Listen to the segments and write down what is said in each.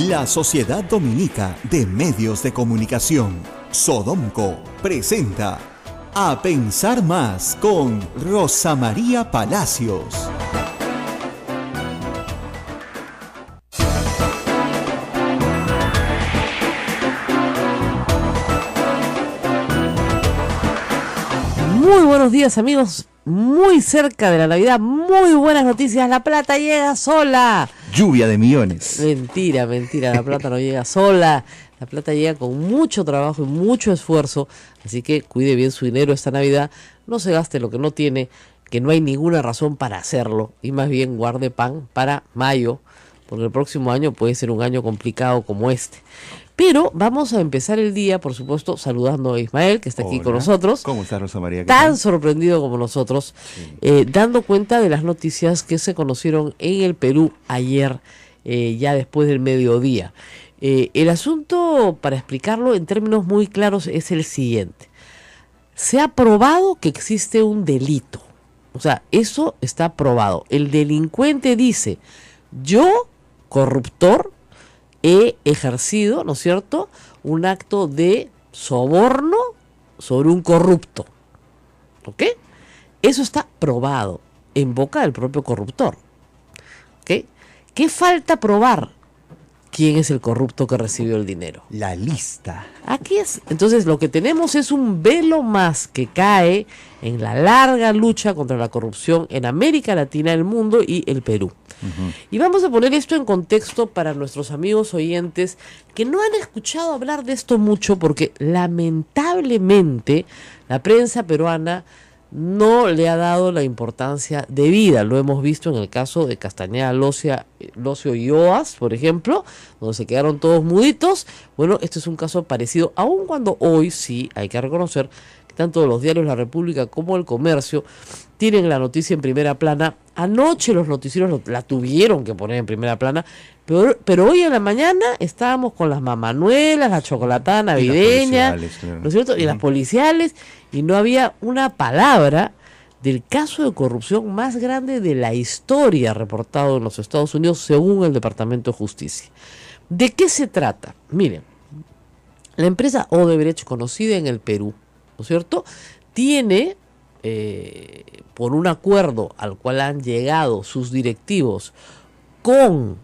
La Sociedad Dominica de Medios de Comunicación, Sodomco, presenta A Pensar Más con Rosa María Palacios. Muy buenos días, amigos. Muy cerca de la Navidad, muy buenas noticias. La plata llega sola. Lluvia de millones. Mentira, la plata no llega sola. La plata llega con mucho trabajo y mucho esfuerzo. Así que cuide bien su dinero esta Navidad. No se gaste lo que no tiene, que no hay ninguna razón para hacerlo. Y más bien guarde pan para mayo, porque el próximo año puede ser un año complicado como este. Pero vamos a empezar el día, por supuesto, saludando a Ismael, que está aquí con nosotros. ¿Cómo está, Rosa María? Tan sorprendido como nosotros, dando cuenta de las noticias que se conocieron en el Perú ayer, ya después del mediodía. El asunto, para explicarlo en términos muy claros, es el siguiente. Se ha probado que existe un delito. O sea, eso está probado. El delincuente dice, yo, corruptor, he ejercido, ¿no es cierto?, un acto de soborno sobre un corrupto. ¿Ok? Eso está probado en boca del propio corruptor. ¿Ok? ¿Qué falta probar? ¿Quién es el corrupto que recibió el dinero? La lista. Aquí es. Entonces lo que tenemos es un velo más que cae en la larga lucha contra la corrupción en América Latina, el mundo y el Perú. Y vamos a poner esto en contexto para nuestros amigos oyentes que no han escuchado hablar de esto mucho, porque lamentablemente la prensa peruana no le ha dado la importancia debida. Lo hemos visto en el caso de Castañeda, Locio y Oas, por ejemplo, donde se quedaron todos muditos. Bueno, este es un caso parecido, aun cuando hoy sí hay que reconocer que tanto los diarios La República como El Comercio tienen la noticia en primera plana. Anoche los noticieros la tuvieron que poner en primera plana, pero hoy en la mañana estábamos con las mamanuelas, la chocolatada navideña, ¿no es cierto? Y las policiales, y no había una palabra del caso de corrupción más grande de la historia reportado en los Estados Unidos según el Departamento de Justicia. ¿De qué se trata? Miren, la empresa Odebrecht, conocida en el Perú, ¿no es cierto?, tiene, por un acuerdo al cual han llegado sus directivos con,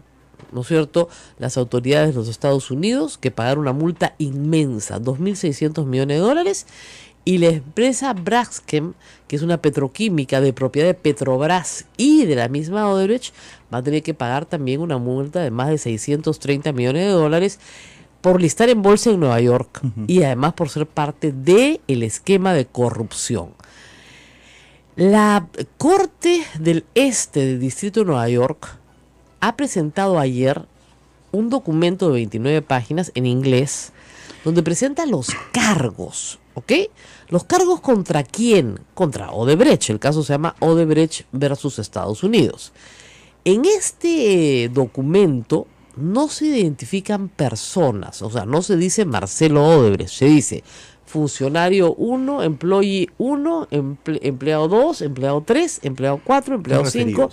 ¿no es cierto?, las autoridades de los Estados Unidos, que pagaron una multa inmensa, $2.600 millones, y la empresa Braskem, que es una petroquímica de propiedad de Petrobras y de la misma Odebrecht, va a tener que pagar también una multa de más de $630 millones por listar en bolsa en Nueva York y además por ser parte del esquema de corrupción. La Corte del Este del Distrito de Nueva York ha presentado ayer un documento de 29 páginas en inglés donde presenta los cargos, ¿ok? ¿Los cargos contra quién? Contra Odebrecht. El caso se llama Odebrecht versus Estados Unidos. En este documento no se identifican personas, o sea, no se dice Marcelo Odebrecht, se dice funcionario 1, employee 1, empleado 2, empleado 3, empleado 4, empleado 5,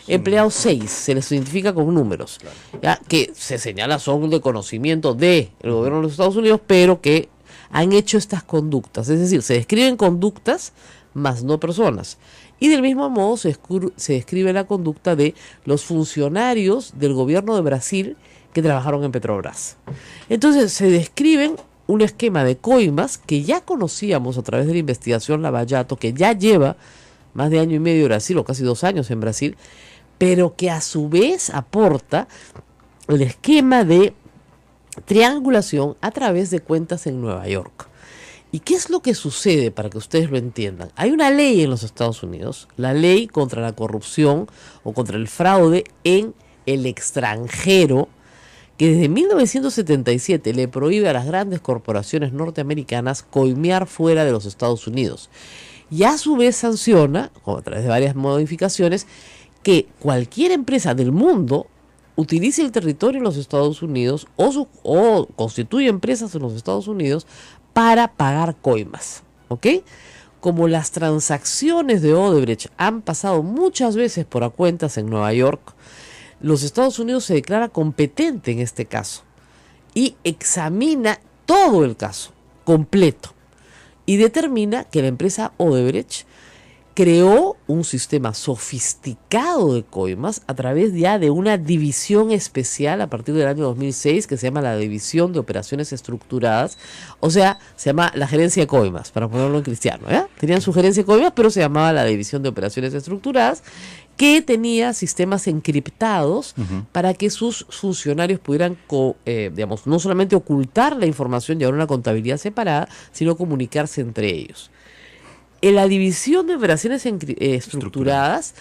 empleado 6. Se les identifica con números, claro, ¿ya? Que se señala son de conocimiento del gobierno de los Estados Unidos, pero que han hecho estas conductas. Es decir, se describen conductas, más no personas. Y del mismo modo se describe la conducta de los funcionarios del gobierno de Brasil que trabajaron en Petrobras. Entonces se describen un esquema de coimas que ya conocíamos a través de la investigación Lavallato, que ya lleva más de año y medio en Brasil, o casi 2 años en Brasil, pero que a su vez aporta el esquema de triangulación a través de cuentas en Nueva York. ¿Y qué es lo que sucede para que ustedes lo entiendan? Hay una ley en los Estados Unidos, la ley contra la corrupción o contra el fraude en el extranjero, que desde 1977 le prohíbe a las grandes corporaciones norteamericanas coimear fuera de los Estados Unidos. Y a su vez sanciona, a través de varias modificaciones, que cualquier empresa del mundo utilice el territorio en los Estados Unidos o constituye empresas en los Estados Unidos para pagar coimas, ¿ok? Como las transacciones de Odebrecht han pasado muchas veces por a cuentas en Nueva York, los Estados Unidos se declara competente en este caso y examina todo el caso completo y determina que la empresa Odebrecht creó un sistema sofisticado de coimas a través ya de una división especial a partir del año 2006 que se llama la División de Operaciones Estructuradas, o sea, se llama la Gerencia de Coimas, para ponerlo en cristiano, ¿eh? Tenían su gerencia de coimas, pero se llamaba la División de Operaciones Estructuradas, que tenía sistemas encriptados para que sus funcionarios pudieran, digamos, no solamente ocultar la información, llevar una contabilidad separada, sino comunicarse entre ellos. En la división de operaciones estructuradas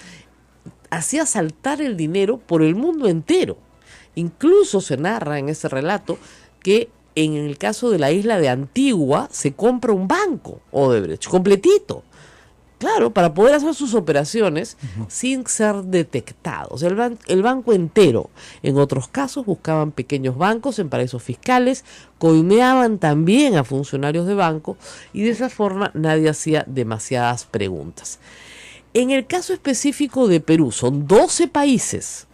hacía saltar el dinero por el mundo entero. Incluso se narra en ese relato que en el caso de la isla de Antigua se compra un banco Odebrecht completito. Claro, para poder hacer sus operaciones sin ser detectados. El banco entero. En otros casos buscaban pequeños bancos en paraísos fiscales, coimeaban también a funcionarios de banco y de esa forma nadie hacía demasiadas preguntas. En el caso específico de Perú, son 12 países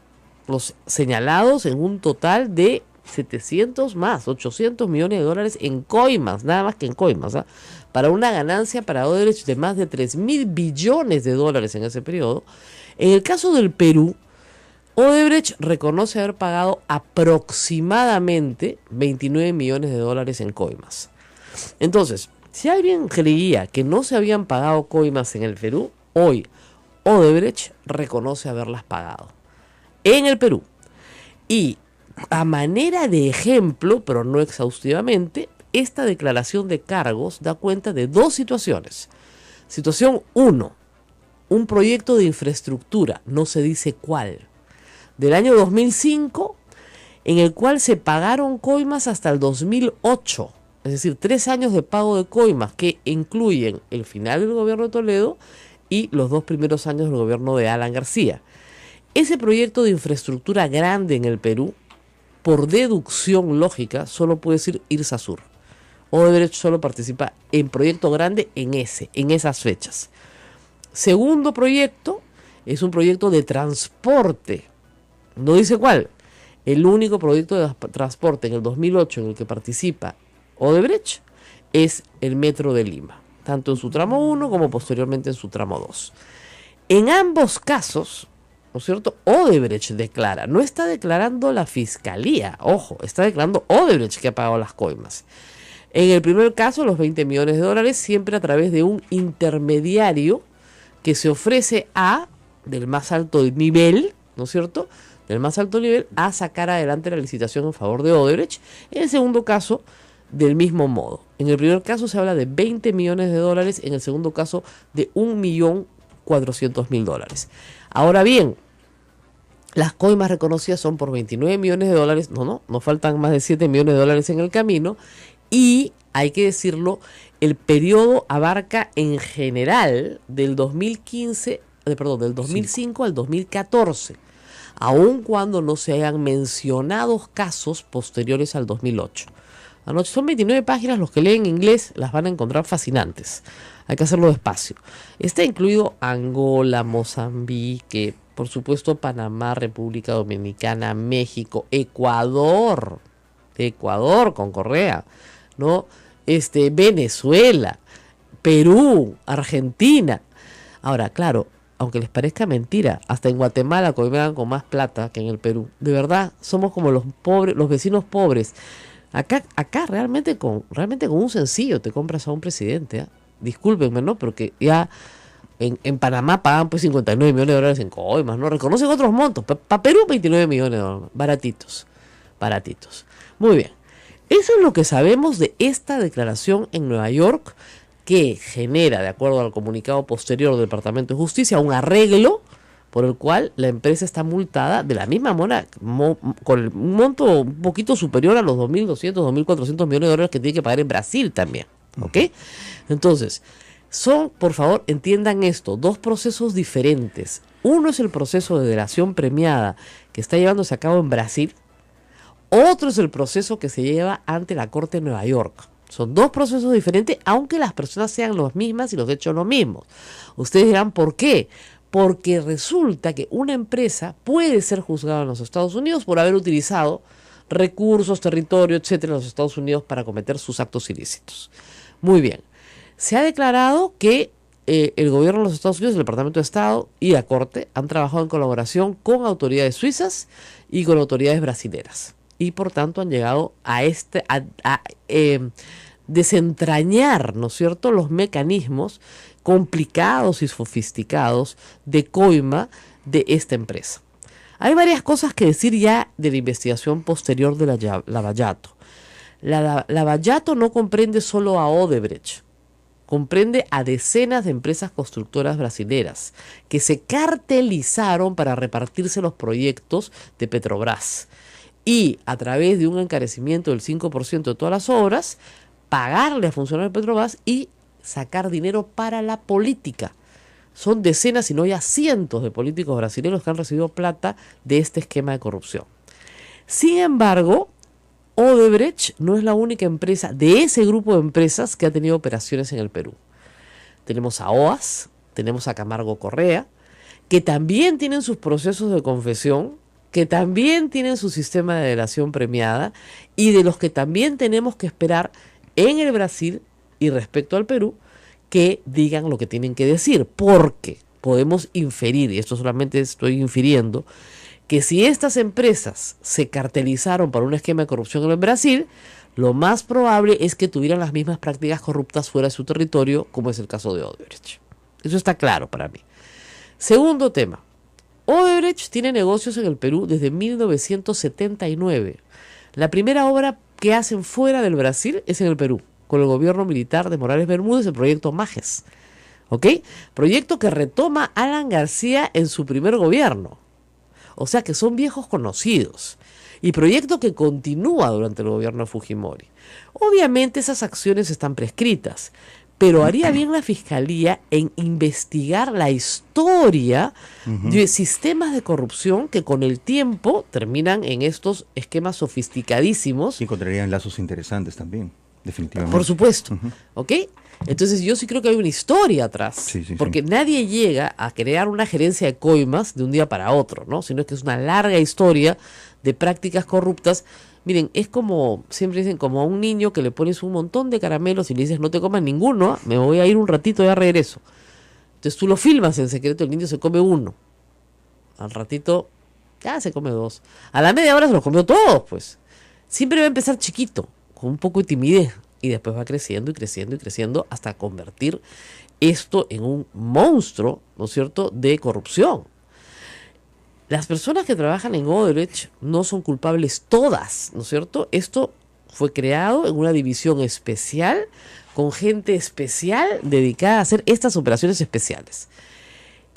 los señalados en un total de 800 millones de dólares en coimas, nada más que en coimas, ¿eh? Para una ganancia para Odebrecht de más de 3.000 billones de dólares en ese periodo. En el caso del Perú, Odebrecht reconoce haber pagado aproximadamente 29 millones de dólares en coimas. Entonces, si alguien creía que no se habían pagado coimas en el Perú, hoy Odebrecht reconoce haberlas pagado en el Perú. Y a manera de ejemplo, pero no exhaustivamente, esta declaración de cargos da cuenta de dos situaciones. Situación 1, un proyecto de infraestructura, no se dice cuál, del año 2005, en el cual se pagaron coimas hasta el 2008, es decir, 3 años de pago de coimas que incluyen el final del gobierno de Toledo y los 2 primeros años del gobierno de Alan García. Ese proyecto de infraestructura grande en el Perú, por deducción lógica, solo puede decir Irsasur. Odebrecht solo participa en proyecto grande en esas fechas. Segundo proyecto es un proyecto de transporte. No dice cuál. El único proyecto de transporte en el 2008 en el que participa Odebrecht es el Metro de Lima, tanto en su tramo 1 como posteriormente en su tramo 2. En ambos casos, ¿no es cierto?, Odebrecht declara, no está declarando la fiscalía, ojo, está declarando Odebrecht que ha pagado las coimas. En el primer caso, los 20 millones de dólares, siempre a través de un intermediario que se ofrece del más alto nivel, ¿no es cierto?, del más alto nivel, a sacar adelante la licitación en favor de Odebrecht. En el segundo caso, del mismo modo. En el primer caso se habla de 20 millones de dólares, en el segundo caso de 1.400.000 dólares. Ahora bien, las coimas reconocidas son por 29 millones de dólares, no faltan más de 7 millones de dólares en el camino, y hay que decirlo, el periodo abarca en general del 2005 al 2014, aun cuando no se hayan mencionado casos posteriores al 2008. Anoche son 29 páginas, los que leen inglés las van a encontrar fascinantes. Hay que hacerlo despacio. Está incluido Angola, Mozambique, por supuesto Panamá, República Dominicana, México, Ecuador con Correa, ¿no? Venezuela, Perú, Argentina. Ahora, claro, aunque les parezca mentira, hasta en Guatemala coimean con más plata que en el Perú. De verdad, somos como los pobres, los vecinos pobres. Acá realmente con un sencillo te compras a un presidente, ¿eh? Discúlpenme, ¿no? Porque ya en Panamá pagan pues 59 millones de dólares en coimas, ¿no? Reconocen otros montos. Para Perú 29 millones de dólares. Baratitos. Muy bien. Eso es lo que sabemos de esta declaración en Nueva York, que genera, de acuerdo al comunicado posterior del Departamento de Justicia, un arreglo por el cual la empresa está multada de la misma manera, con un monto un poquito superior a los 2.200, 2.400 millones de dólares que tiene que pagar en Brasil también. ¿Ok? Entonces, por favor, entiendan esto, dos procesos diferentes. Uno es el proceso de delación premiada que está llevándose a cabo en Brasil. Otro es el proceso que se lleva ante la Corte de Nueva York. Son dos procesos diferentes, aunque las personas sean las mismas y los hechos los mismos. Ustedes dirán, ¿por qué? porque resulta que una empresa puede ser juzgada en los Estados Unidos por haber utilizado recursos, territorio, etcétera, en los Estados Unidos para cometer sus actos ilícitos. Muy bien. Se ha declarado que el gobierno de los Estados Unidos, el Departamento de Estado y la Corte han trabajado en colaboración con autoridades suizas y con autoridades brasileras. Y por tanto han llegado a desentrañar, ¿no es cierto?, los mecanismos complicados y sofisticados de coima de esta empresa. Hay varias cosas que decir ya de la investigación posterior de Lavallato. Lavallato no comprende solo a Odebrecht, comprende a decenas de empresas constructoras brasileras que se cartelizaron para repartirse los proyectos de Petrobras y a través de un encarecimiento del 5% de todas las obras, pagarle a funcionarios de Petrobras y sacar dinero para la política. Son decenas, si no ya cientos de políticos brasileños que han recibido plata de este esquema de corrupción. Sin embargo, Odebrecht no es la única empresa de ese grupo de empresas que ha tenido operaciones en el Perú. Tenemos a OAS, tenemos a Camargo Correa, que también tienen sus procesos de confesión, que también tienen su sistema de delación premiada y de los que también tenemos que esperar en el Brasil y respecto al Perú que digan lo que tienen que decir, porque podemos inferir, y esto solamente estoy infiriendo, que si estas empresas se cartelizaron para un esquema de corrupción en el Brasil, lo más probable es que tuvieran las mismas prácticas corruptas fuera de su territorio, como es el caso de Odebrecht. Eso está claro para mí. Segundo tema. Odebrecht tiene negocios en el Perú desde 1979. La primera obra que hacen fuera del Brasil es en el Perú, con el gobierno militar de Morales Bermúdez, el proyecto Majes. ¿Ok? Proyecto que retoma Alan García en su primer gobierno. O sea que son viejos conocidos. Y proyecto que continúa durante el gobierno de Fujimori. Obviamente esas acciones están prescritas, pero haría bien la Fiscalía en investigar la historia de sistemas de corrupción que con el tiempo terminan en estos esquemas sofisticadísimos. Y encontrarían lazos interesantes también, definitivamente. Por supuesto, ¿ok? Entonces yo sí creo que hay una historia atrás, porque nadie llega a crear una gerencia de coimas de un día para otro, ¿no? Sino que es una larga historia de prácticas corruptas. Miren, es como, siempre dicen, como a un niño que le pones un montón de caramelos y le dices, no te comas ninguno, me voy a ir un ratito, ya regreso. Entonces tú lo filmas en secreto, el niño se come uno. Al ratito, ya se come dos. A la media hora se los comió todos, pues. Siempre va a empezar chiquito, con un poco de timidez. Y después va creciendo y creciendo y creciendo hasta convertir esto en un monstruo, ¿no es cierto?, de corrupción. Las personas que trabajan en Odebrecht no son culpables todas, ¿no es cierto? Esto fue creado en una división especial, con gente especial dedicada a hacer estas operaciones especiales.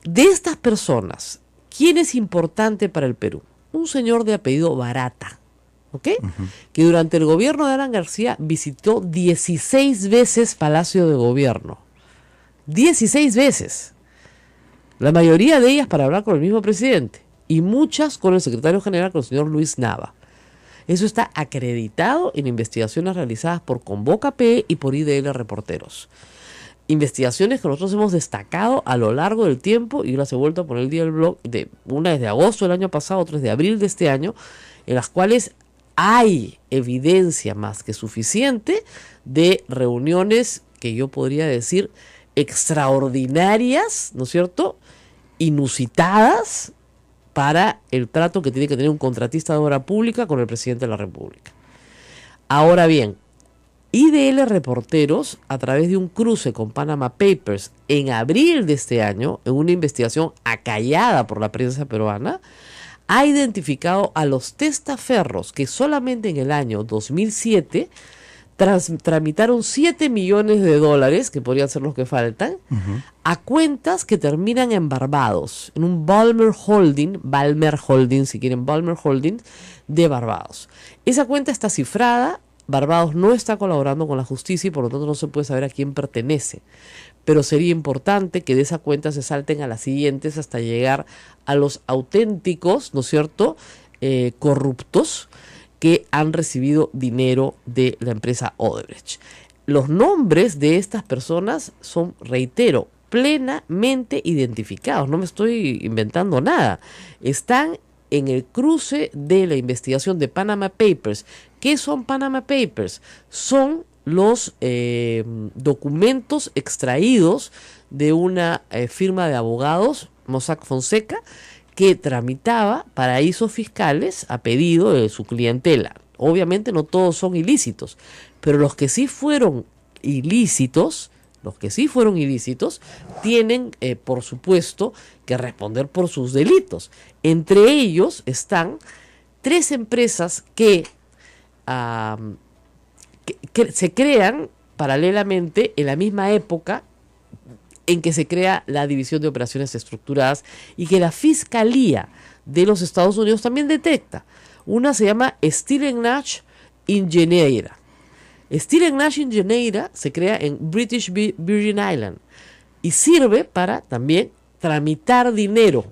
De estas personas, ¿quién es importante para el Perú? Un señor de apellido Barata. ¿Ok? Que durante el gobierno de Alan García visitó 16 veces Palacio de Gobierno. 16 veces. La mayoría de ellas para hablar con el mismo presidente. Y muchas con el secretario general, con el señor Luis Nava. Eso está acreditado en investigaciones realizadas por Convoca P y por IDL Reporteros. Investigaciones que nosotros hemos destacado a lo largo del tiempo, y las he vuelto a poner el día del blog, una es de agosto del año pasado, otra es de abril de este año, en las cuales hay evidencia más que suficiente de reuniones que yo podría decir extraordinarias, ¿no es cierto?, inusitadas para el trato que tiene que tener un contratista de obra pública con el presidente de la República. Ahora bien, IDL Reporteros, a través de un cruce con Panama Papers en abril de este año, en una investigación acallada por la prensa peruana, ha identificado a los testaferros que solamente en el año 2007 tramitaron $7 millones, que podrían ser los que faltan, a cuentas que terminan en Barbados, en un Balmer Holding, si quieren, Balmer Holding de Barbados. Esa cuenta está cifrada, Barbados no está colaborando con la justicia y por lo tanto no se puede saber a quién pertenece. Pero sería importante que de esa cuenta se salten a las siguientes hasta llegar a los auténticos, ¿no es cierto?, corruptos que han recibido dinero de la empresa Odebrecht. Los nombres de estas personas son, reitero, plenamente identificados, no me estoy inventando nada, están en el cruce de la investigación de Panama Papers. ¿Qué son Panama Papers? Son los documentos extraídos de una firma de abogados, Mossack Fonseca, que tramitaba paraísos fiscales a pedido de su clientela. Obviamente no todos son ilícitos, pero los que sí fueron ilícitos, tienen, por supuesto, que responder por sus delitos. Entre ellos están 3 empresas que se crean paralelamente en la misma época en que se crea la División de Operaciones Estructuradas y que la Fiscalía de los Estados Unidos también detecta. Una se llama Steel & Nash Ingenieira. Steel & Nash Ingenieira se crea en British Virgin Island y sirve para también tramitar dinero,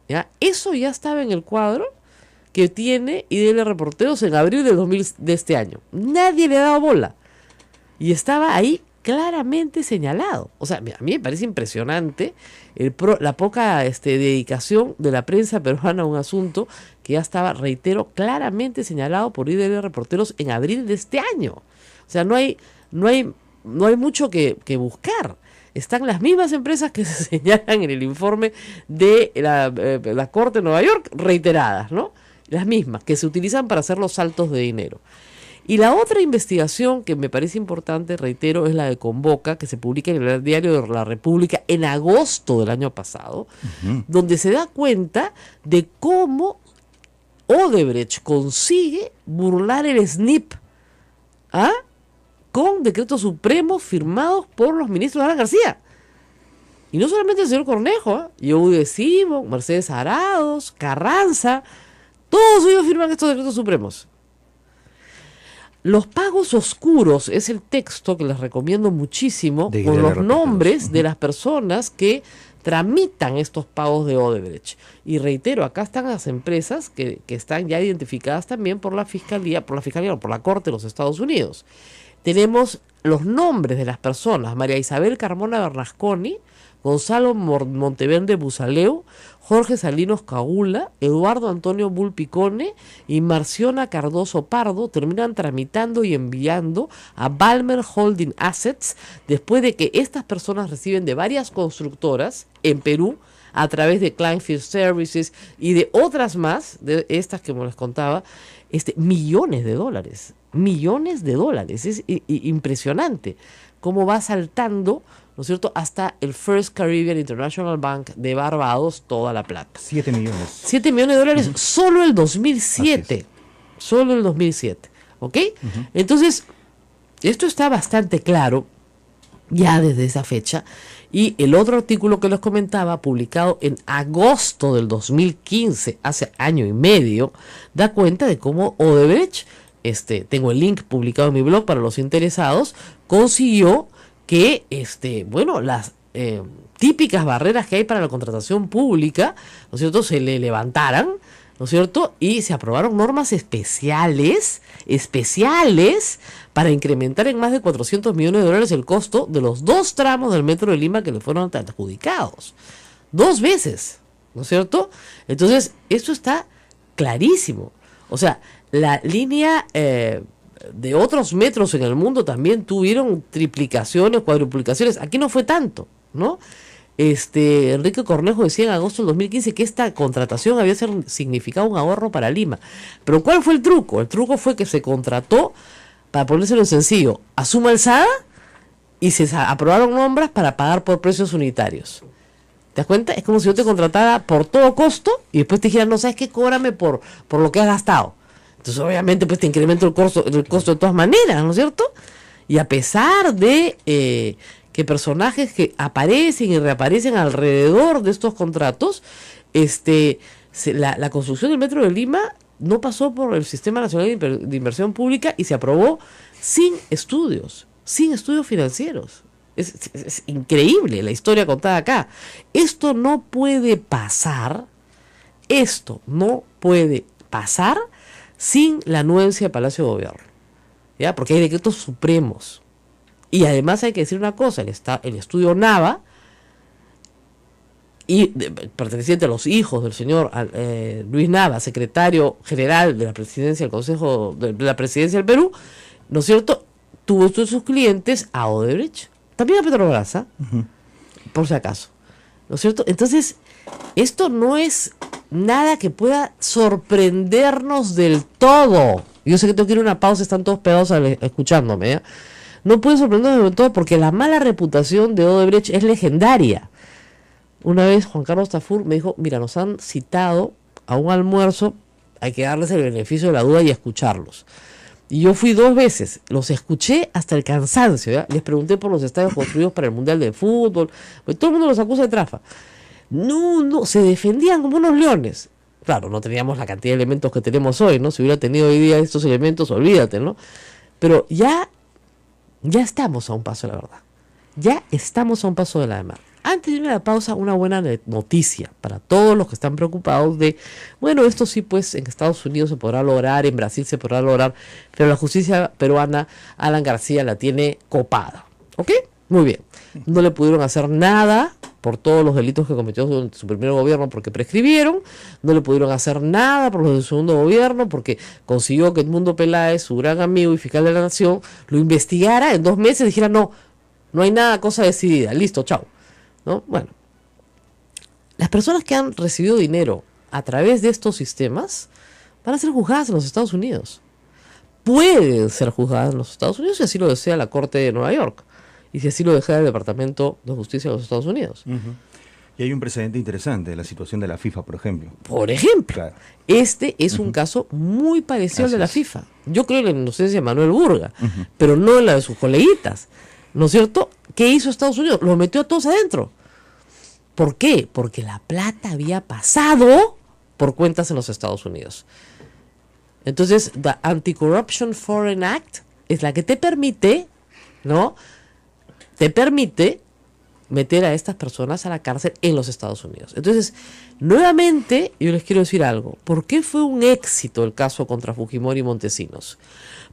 ¿ya? Eso ya estaba en el cuadro que tiene IDL Reporteros en abril de este año. Nadie le ha dado bola. Y estaba ahí claramente señalado. O sea, a mí me parece impresionante la poca dedicación de la prensa peruana a un asunto que ya estaba, reitero, claramente señalado por IDL Reporteros en abril de este año. O sea, no hay mucho que buscar. Están las mismas empresas que se señalan en el informe de la Corte de Nueva York, reiteradas, ¿no? Las mismas, que se utilizan para hacer los saltos de dinero. Y la otra investigación que me parece importante, reitero, es la de Convoca, que se publica en el Diario de la República en agosto del año pasado, donde se da cuenta de cómo Odebrecht consigue burlar el SNIP con decretos supremos firmados por los ministros de Alan García. Y no solamente el señor Cornejo, Yehude Simón, Mercedes Arauz, Carranza, todos ellos firman estos decretos supremos. Los pagos oscuros es el texto que les recomiendo muchísimo, con los nombres de las personas que tramitan estos pagos de Odebrecht. Y reitero, acá están las empresas que están ya identificadas también por la Fiscalía, por la Corte de los Estados Unidos. Tenemos los nombres de las personas: María Isabel Carmona Bernasconi, Gonzalo Monteverde Busaleu, Jorge Salinos Caula, Eduardo Antonio Bulpicone y Marciona Cardoso Pardo terminan tramitando y enviando a Balmer Holding Assets después de que estas personas reciben de varias constructoras en Perú a través de Kleinfield Services y de otras más, de estas que me les contaba, millones de dólares. Es impresionante cómo va saltando, ¿no es cierto?, hasta el First Caribbean International Bank de Barbados, toda la plata. 7 millones. 7 millones de dólares solo el 2007. Solo el 2007. ¿Ok? Entonces, esto está bastante claro ya desde esa fecha. Y el otro artículo que les comentaba, publicado en agosto del 2015, hace año y medio, da cuenta de cómo Odebrecht, tengo el link publicado en mi blog para los interesados, consiguió que, las típicas barreras que hay para la contratación pública, ¿no es cierto?, se le levantaran, ¿no es cierto?, y se aprobaron normas especiales para incrementar en más de 400 millones de dólares el costo de los 2 tramos del Metro de Lima que le fueron adjudicados. 2 veces, ¿no es cierto? Entonces, esto está clarísimo. O sea, la línea de otros metros en el mundo también tuvieron triplicaciones, cuadruplicaciones. Aquí no fue tanto, ¿no? Enrique Cornejo decía en agosto del 2015 que esta contratación había significado un ahorro para Lima. Pero ¿cuál fue el truco? El truco fue que se contrató, para ponérselo en sencillo, a suma alzada, y se aprobaron nombres para pagar por precios unitarios. ¿Te das cuenta? Es como si yo te contratara por todo costo y después te dijera, no, ¿sabes qué? Cóbrame por lo que has gastado. Entonces, obviamente, pues te incremento el costo de todas maneras, ¿no es cierto? Y a pesar de que personajes que aparecen y reaparecen alrededor de estos contratos, la construcción del Metro de Lima no pasó por el Sistema Nacional de Inversión Pública y se aprobó sin estudios financieros. Es increíble la historia contada acá. Esto no puede pasar sin la anuencia de Palacio de Gobierno, ¿ya? Porque hay decretos supremos. Y además hay que decir una cosa, el estudio Nava perteneciente a los hijos del señor Luis Nava, secretario general de la presidencia del Consejo de la Presidencia del Perú, ¿no es cierto? Tuvo todos sus clientes a Odebrecht, también a Petrobras, por si acaso, ¿no es cierto? Entonces, esto no es nada que pueda sorprendernos del todo. Yo sé que tengo que ir a una pausa, están todos pegados escuchándome, ¿eh? No puede sorprendernos del todo porque la mala reputación de Odebrecht es legendaria. Una vez Juan Carlos Tafur me dijo, mira, nos han citado a un almuerzo, hay que darles el beneficio de la duda y escucharlos. Y yo fui 2 veces, los escuché hasta el cansancio, ¿ya? Les pregunté por los estadios construidos para el Mundial de Fútbol, pues todo el mundo los acusa de trafa. No, se defendían como unos leones. Claro, no teníamos la cantidad de elementos que tenemos hoy, ¿no? Si hubiera tenido hoy día estos elementos, olvídate, ¿no? Pero ya estamos a un paso de la verdad. Ya estamos a un paso de la demanda. Antes de irme a la pausa, una buena noticia para todos los que están preocupados de, bueno, esto sí, pues en Estados Unidos se podrá lograr, en Brasil se podrá lograr, pero la justicia peruana, Alan García la tiene copada. ¿Ok? Muy bien. No le pudieron hacer nada por todos los delitos que cometió su primer gobierno porque prescribieron, no le pudieron hacer nada por los de su segundo gobierno porque consiguió que Edmundo Peláez, su gran amigo y fiscal de la nación, lo investigara en 2 meses y dijera, no hay nada, cosa decidida, listo, chao. ¿No? Bueno, las personas que han recibido dinero a través de estos sistemas van a ser juzgadas en los Estados Unidos. Pueden ser juzgadas en los Estados Unidos si así lo desea la Corte de Nueva York y si así lo desea el Departamento de Justicia de los Estados Unidos. Y hay un precedente interesante de la situación de la FIFA, por ejemplo. Por ejemplo, claro. Este es un caso muy parecido al de la FIFA. Yo creo en la inocencia de Manuel Burga, pero no en la de sus coleguitas. ¿No es cierto? ¿Qué hizo Estados Unidos? Los metió a todos adentro. ¿Por qué? Porque la plata había pasado por cuentas en los Estados Unidos. Entonces, the Anti-Corruption Foreign Act es la que te permite, ¿no? Te permite meter a estas personas a la cárcel en los Estados Unidos. Entonces, nuevamente, yo les quiero decir algo. ¿Por qué fue un éxito el caso contra Fujimori y Montesinos?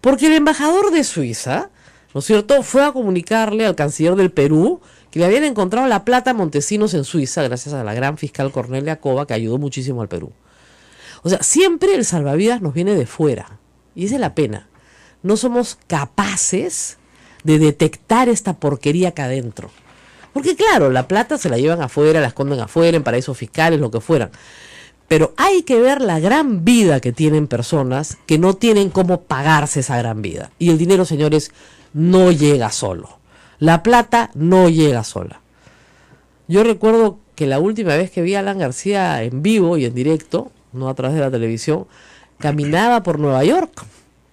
Porque el embajador de Suiza, ¿no es cierto?, fue a comunicarle al canciller del Perú que le habían encontrado la plata a Montesinos en Suiza gracias a la gran fiscal Cornelia Cova, que ayudó muchísimo al Perú. O sea, siempre el salvavidas nos viene de fuera. Y esa es la pena. No somos capaces de detectar esta porquería acá adentro. Porque claro, la plata se la llevan afuera, la esconden afuera, en paraísos fiscales, lo que fueran. Pero hay que ver la gran vida que tienen personas que no tienen cómo pagarse esa gran vida. Y el dinero, señores, no llega solo. La plata no llega sola. Yo recuerdo que la última vez que vi a Alan García en vivo y en directo, no a través de la televisión, caminaba por Nueva York.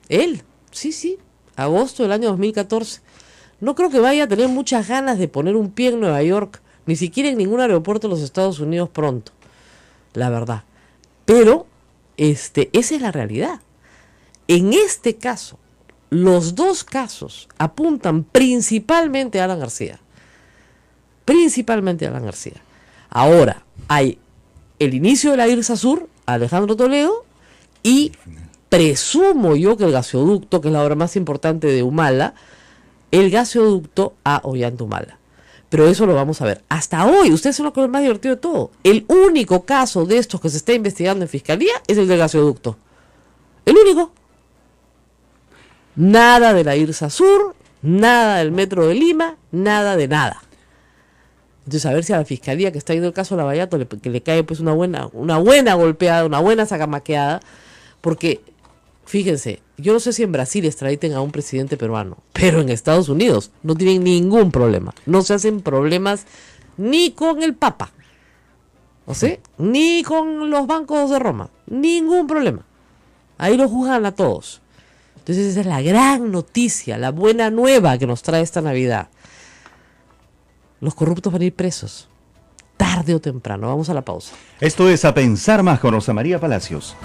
Él, sí, agosto del año 2014. No creo que vaya a tener muchas ganas de poner un pie en Nueva York, ni siquiera en ningún aeropuerto de los Estados Unidos pronto, la verdad. Pero esa es la realidad. En este caso, los 2 casos apuntan principalmente a Alan García. Principalmente a Alan García. Ahora, hay el inicio de la IRSA Sur, Alejandro Toledo, y presumo yo que el gasoducto, que es la obra más importante de Humala, el gasoducto a Ollanta Humala. Pero eso lo vamos a ver. Hasta hoy, ustedes son lo que es más divertido de todo. El único caso de estos que se está investigando en Fiscalía es el del gasoducto. El único. Nada de la IRSA Sur, nada del Metro de Lima, nada de nada. Entonces, a ver si a la Fiscalía que está viendo el caso de Lavallato que le cae pues una buena golpeada, una buena sacamaqueada, porque, fíjense, yo no sé si en Brasil extraditen a un presidente peruano, pero en Estados Unidos no tienen ningún problema. No se hacen problemas ni con el Papa, ¿o sea? Ni con los bancos de Roma, ningún problema. Ahí los juzgan a todos. Entonces esa es la gran noticia, la buena nueva que nos trae esta Navidad. Los corruptos van a ir presos, tarde o temprano. Vamos a la pausa. Esto es A Pensar Más con Rosa María Palacios.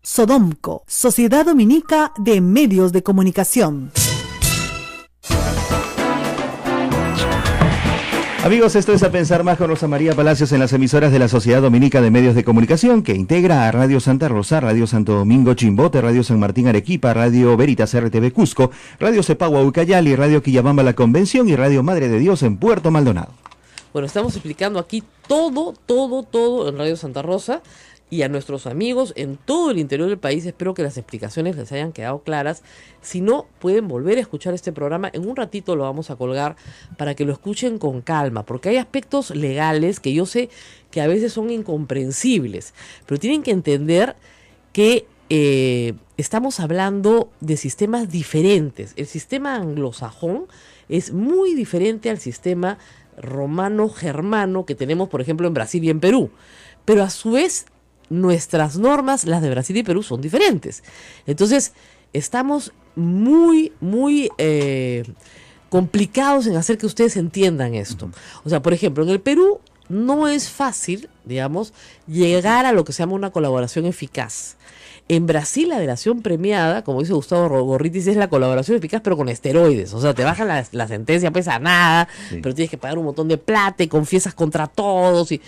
Sodomco, Sociedad Dominica de Medios de Comunicación. Amigos, esto es A Pensar Más con Rosa María Palacios en las emisoras de la Sociedad Dominica de Medios de Comunicación, que integra a Radio Santa Rosa, Radio Santo Domingo Chimbote, Radio San Martín Arequipa, Radio Veritas RTV Cusco, Radio Cepagua Ucayali, Radio Quillabamba La Convención y Radio Madre de Dios en Puerto Maldonado. Bueno, estamos explicando aquí todo en Radio Santa Rosa. Y a nuestros amigos en todo el interior del país, espero que las explicaciones les hayan quedado claras. Si no, pueden volver a escuchar este programa. En un ratito lo vamos a colgar para que lo escuchen con calma, porque hay aspectos legales que yo sé que a veces son incomprensibles, pero tienen que entender que estamos hablando de sistemas diferentes. El sistema anglosajón es muy diferente al sistema romano-germano que tenemos, por ejemplo, en Brasil y en Perú, pero a su vez nuestras normas, las de Brasil y Perú, son diferentes. Entonces, estamos muy complicados en hacer que ustedes entiendan esto. O sea, por ejemplo, en el Perú no es fácil, digamos, llegar a lo que se llama una colaboración eficaz. En Brasil, la delación premiada, como dice Gustavo Gorritis, es la colaboración eficaz, pero con esteroides. O sea, te bajan la sentencia, pues a nada, sí, pero tienes que pagar un montón de plata y confiesas contra todos y...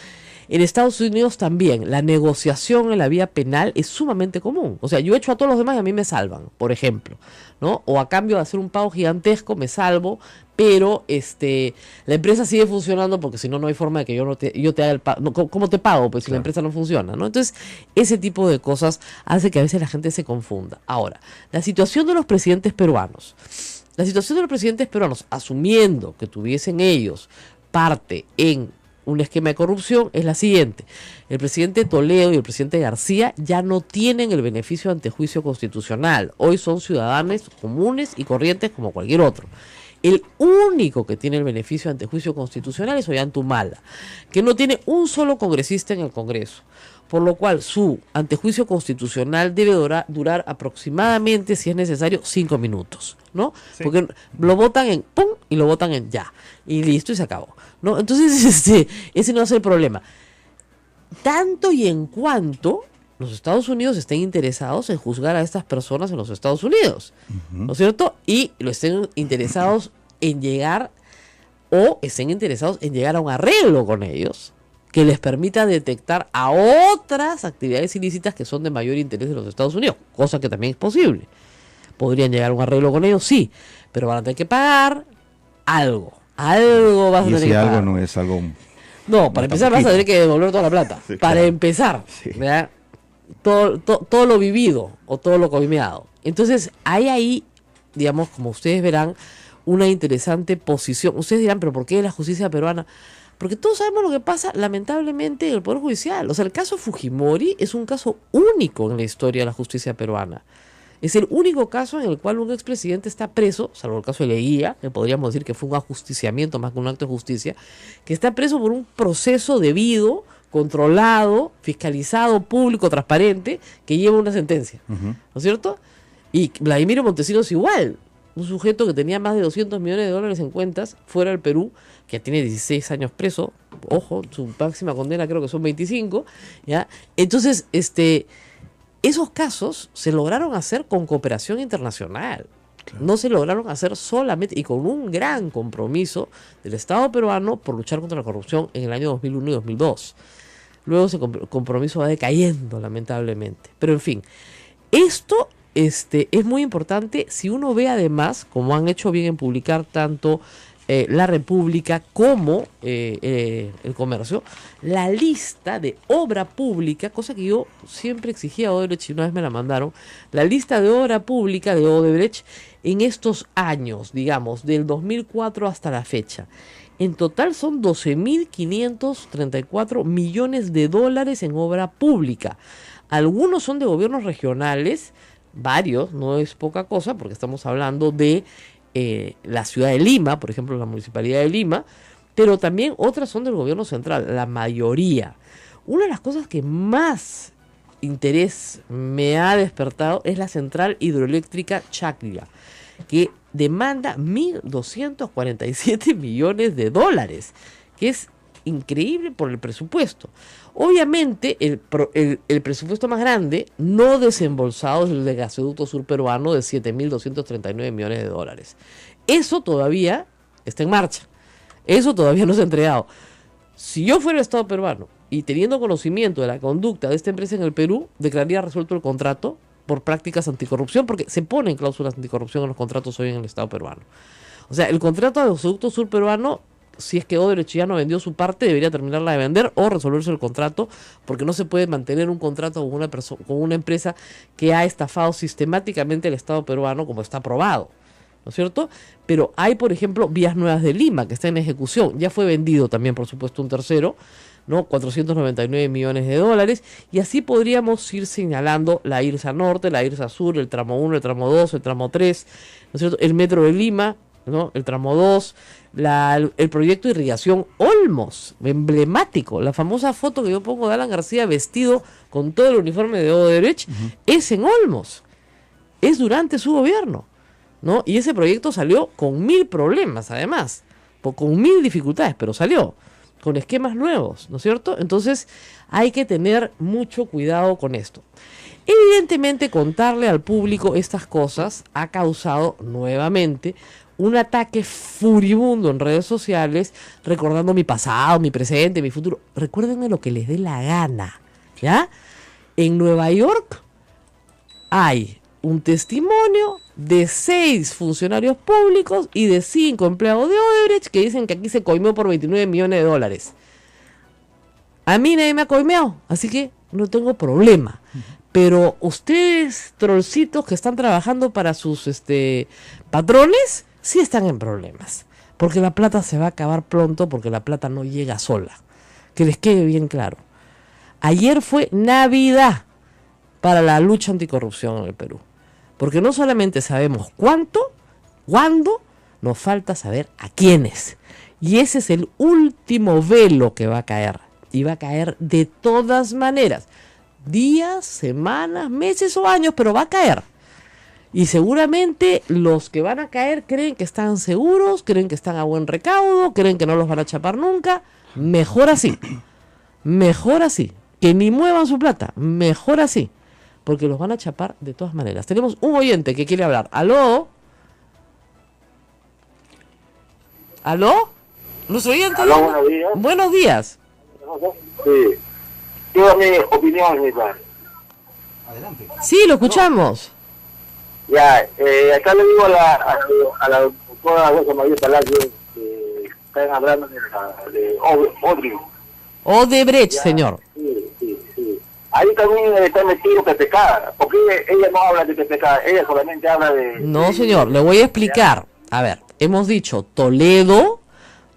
En Estados Unidos también, la negociación en la vía penal es sumamente común. O sea, yo echo a todos los demás y a mí me salvan, por ejemplo, ¿no? O a cambio de hacer un pago gigantesco me salvo, pero la empresa sigue funcionando porque si no, no hay forma de que yo te haga el pago. No, ¿cómo te pago? Pues si la empresa no funciona, ¿no? Entonces, ese tipo de cosas hace que a veces la gente se confunda. Ahora, la situación de los presidentes peruanos. La situación de los presidentes peruanos, asumiendo que tuviesen ellos parte en un esquema de corrupción, es la siguiente. El presidente Toledo y el presidente García ya no tienen el beneficio de antejuicio constitucional. Hoy son ciudadanos comunes y corrientes como cualquier otro. El único que tiene el beneficio de antejuicio constitucional es Ollantumala, que no tiene un solo congresista en el Congreso, por lo cual su antejuicio constitucional debe durar aproximadamente, si es necesario, 5 minutos, ¿no? Sí. Porque lo votan en pum y lo votan en ya, y listo, y se acabó, ¿no? Entonces, ese no es el problema. Tanto y en cuanto los Estados Unidos estén interesados en juzgar a estas personas en los Estados Unidos, ¿no es cierto? Y lo estén interesados en llegar, o estén interesados en llegar a un arreglo con ellos, que les permita detectar a otras actividades ilícitas que son de mayor interés de los Estados Unidos, cosa que también es posible. Podrían llegar a un arreglo con ellos, sí, pero van a tener que pagar algo vas a tener que pagar. Y ese algo no es algo... No, para empezar vas a tener que devolver toda la plata. Sí, para empezar, sí. ¿Verdad? Todo lo vivido o todo lo coimeado. Entonces, hay ahí, digamos, como ustedes verán, una interesante posición. Ustedes dirán, pero ¿por qué la justicia peruana? Porque todos sabemos lo que pasa, lamentablemente, en el Poder Judicial. O sea, el caso Fujimori es un caso único en la historia de la justicia peruana. Es el único caso en el cual un expresidente está preso, salvo el caso de Leguía, que podríamos decir que fue un ajusticiamiento más que un acto de justicia, que está preso por un proceso debido, controlado, fiscalizado, público, transparente, que lleva una sentencia. ¿No es cierto? Y Vladimiro Montesinos igual, un sujeto que tenía más de 200 millones de dólares en cuentas fuera del Perú, que tiene 16 años preso, ojo, su máxima condena creo que son 25, ¿ya? Entonces, esos casos se lograron hacer con cooperación internacional. Claro. No se lograron hacer solamente y con un gran compromiso del Estado peruano por luchar contra la corrupción en el año 2001 y 2002. Luego ese compromiso va decayendo, lamentablemente. Pero en fin, esto es muy importante si uno ve además, como han hecho bien en publicar tanto La República como El Comercio, la lista de obra pública, cosa que yo siempre exigía a Odebrecht y una vez me la mandaron, la lista de obra pública de Odebrecht en estos años, digamos, del 2004 hasta la fecha. En total son 12.534 millones de dólares en obra pública. Algunos son de gobiernos regionales, varios, no es poca cosa, porque estamos hablando de la ciudad de Lima, por ejemplo, la municipalidad de Lima, pero también otras son del gobierno central, la mayoría. Una de las cosas que más interés me ha despertado es la central hidroeléctrica Chacria, que demanda 1.247 millones de dólares, que es increíble por el presupuesto. Obviamente, el presupuesto más grande no desembolsado es el de Gasoducto Sur Peruano de 7.239 millones de dólares. Eso todavía está en marcha. Eso todavía no se ha entregado. Si yo fuera el Estado peruano y teniendo conocimiento de la conducta de esta empresa en el Perú, declararía resuelto el contrato por prácticas anticorrupción, porque se ponen cláusulas anticorrupción en los contratos hoy en el Estado peruano. O sea, el contrato de Gasoducto Sur peruano, si es que Odebrecht ya no vendió su parte, debería terminarla de vender o resolverse el contrato, porque no se puede mantener un contrato con una empresa que ha estafado sistemáticamente al Estado peruano, como está aprobado, ¿no es cierto? Pero hay, por ejemplo, Vías Nuevas de Lima, que está en ejecución, ya fue vendido también, por supuesto, un tercero, ¿no? 499 millones de dólares, y así podríamos ir señalando la IRSA Norte, la IRSA Sur, el tramo 1, el tramo 2, el tramo 3, ¿no es cierto? El Metro de Lima, ¿no? El tramo 2, el proyecto de irrigación Olmos, emblemático, la famosa foto que yo pongo de Alan García vestido con todo el uniforme de Odebrecht, es en Olmos, es durante su gobierno, ¿no? Y ese proyecto salió con 1000 problemas, además, con 1000 dificultades, pero salió con esquemas nuevos, ¿no es cierto? Entonces hay que tener mucho cuidado con esto. Evidentemente, contarle al público estas cosas ha causado nuevamente un ataque furibundo en redes sociales, recordando mi pasado, mi presente, mi futuro. Recuérdenme lo que les dé la gana, ¿ya? En Nueva York hay un testimonio de 6 funcionarios públicos y de 5 empleados de Odebrecht que dicen que aquí se coimeó por 29 millones de dólares. A mí nadie me ha coimeado, así que no tengo problema. Pero ustedes, trollcitos que están trabajando para sus patrones, sí están en problemas. Porque la plata se va a acabar pronto, porque la plata no llega sola. Que les quede bien claro. Ayer fue Navidad para la lucha anticorrupción en el Perú. Porque no solamente sabemos cuánto, cuándo, nos falta saber a quiénes. Y ese es el último velo que va a caer. Y va a caer de todas maneras. Días, semanas, meses o años, pero va a caer. Y seguramente los que van a caer creen que están seguros, creen que están a buen recaudo, creen que no los van a chapar nunca. Mejor así. Mejor así. Que ni muevan su plata. Mejor así. Porque los van a chapar de todas maneras. Tenemos un oyente que quiere hablar. ¿Aló? ¿Aló? ¿Nuestro oyente? Aló, buenos días. Buenos días. Sí. Quiero mi opinión, mi padre. Sí, lo escuchamos. Ya, acá le digo a la doctora Rosa María Palacio que están hablando de Odebrecht, ya, señor. Sí. Ahí también está metido PPK, porque ella no habla de PPK, ella solamente habla de... No, señor, le voy a explicar. A ver, hemos dicho Toledo,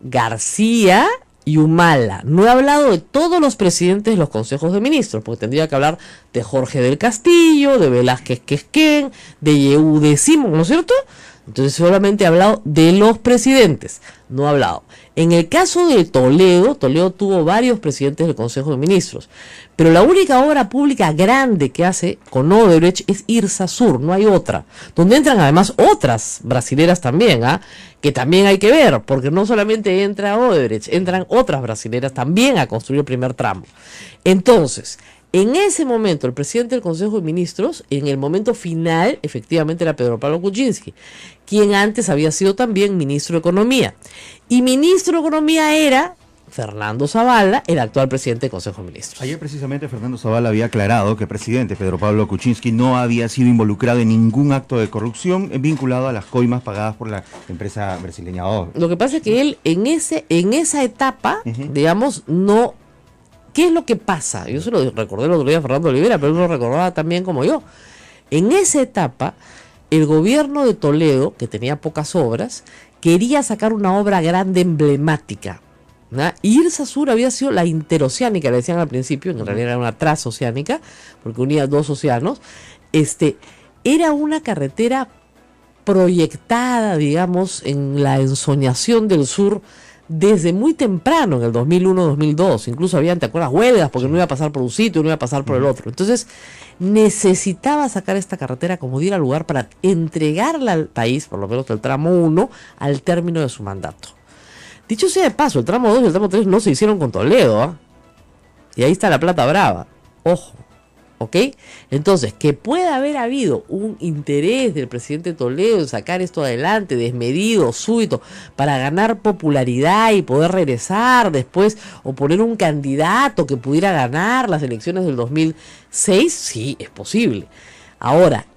García y Humala. No he hablado de todos los presidentes de los consejos de ministros, porque tendría que hablar de Jorge del Castillo, de Velázquez Quesquén, de Yehude Simón, ¿no es cierto? Entonces solamente he hablado de los presidentes, no he hablado. En el caso de Toledo tuvo varios presidentes del Consejo de Ministros, pero la única obra pública grande que hace con Odebrecht es IRSA Sur, no hay otra, donde entran además otras brasileras también, que también hay que ver, porque no solamente entra Odebrecht, entran otras brasileras también a construir el primer tramo. Entonces, en ese momento, el presidente del Consejo de Ministros, en el momento final, efectivamente era Pedro Pablo Kuczynski, quien antes había sido también ministro de Economía. Y ministro de Economía era Fernando Zavala, el actual presidente del Consejo de Ministros. Ayer precisamente Fernando Zavala había aclarado que el presidente Pedro Pablo Kuczynski no había sido involucrado en ningún acto de corrupción vinculado a las coimas pagadas por la empresa brasileña Odebrecht. Lo que pasa es que él en esa etapa, digamos, no... ¿Qué es lo que pasa? Yo se lo recordé el otro día a Fernando Olivera, pero él lo recordaba también como yo. En esa etapa, el gobierno de Toledo, que tenía pocas obras, quería sacar una obra grande emblemática, ¿no? Y IRSA Sur había sido la interoceánica, le decían al principio, en realidad era una transoceánica, porque unía 2 océanos. Era una carretera proyectada, digamos, en la ensoñación del sur, desde muy temprano, en el 2001-2002, incluso habían, ¿te acuerdas?, huelgas, porque no iba a pasar por un sitio, no iba a pasar por el otro. Entonces, necesitaba sacar esta carretera como diera lugar para entregarla al país, por lo menos el tramo 1, al término de su mandato. Dicho sea de paso, el tramo 2 y el tramo 3 no se hicieron con Toledo, Y ahí está la plata brava. Ojo, ¿Ok? Entonces, que pueda haber habido un interés del presidente Toledo en sacar esto adelante, desmedido, súbito, para ganar popularidad y poder regresar después, o poner un candidato que pudiera ganar las elecciones del 2006, sí, es posible. Ahora,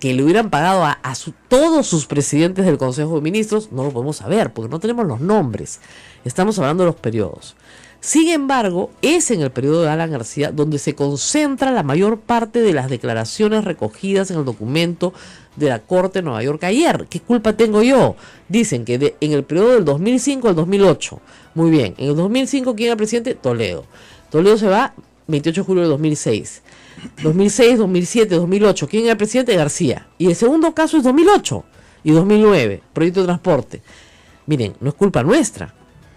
que le hubieran pagado a todos sus presidentes del Consejo de Ministros, no lo podemos saber, porque no tenemos los nombres. Estamos hablando de los periodos. Sin embargo, es en el periodo de Alan García donde se concentra la mayor parte de las declaraciones recogidas en el documento de la Corte de Nueva York ayer. ¿Qué culpa tengo yo? Dicen que en el periodo del 2005 al 2008. Muy bien, en el 2005, ¿quién era presidente? Toledo. Toledo se va 28 de julio de 2006. 2006, 2007, 2008. ¿Quién era presidente? García. Y el segundo caso es 2008 y 2009, proyecto de transporte. Miren, no es culpa nuestra.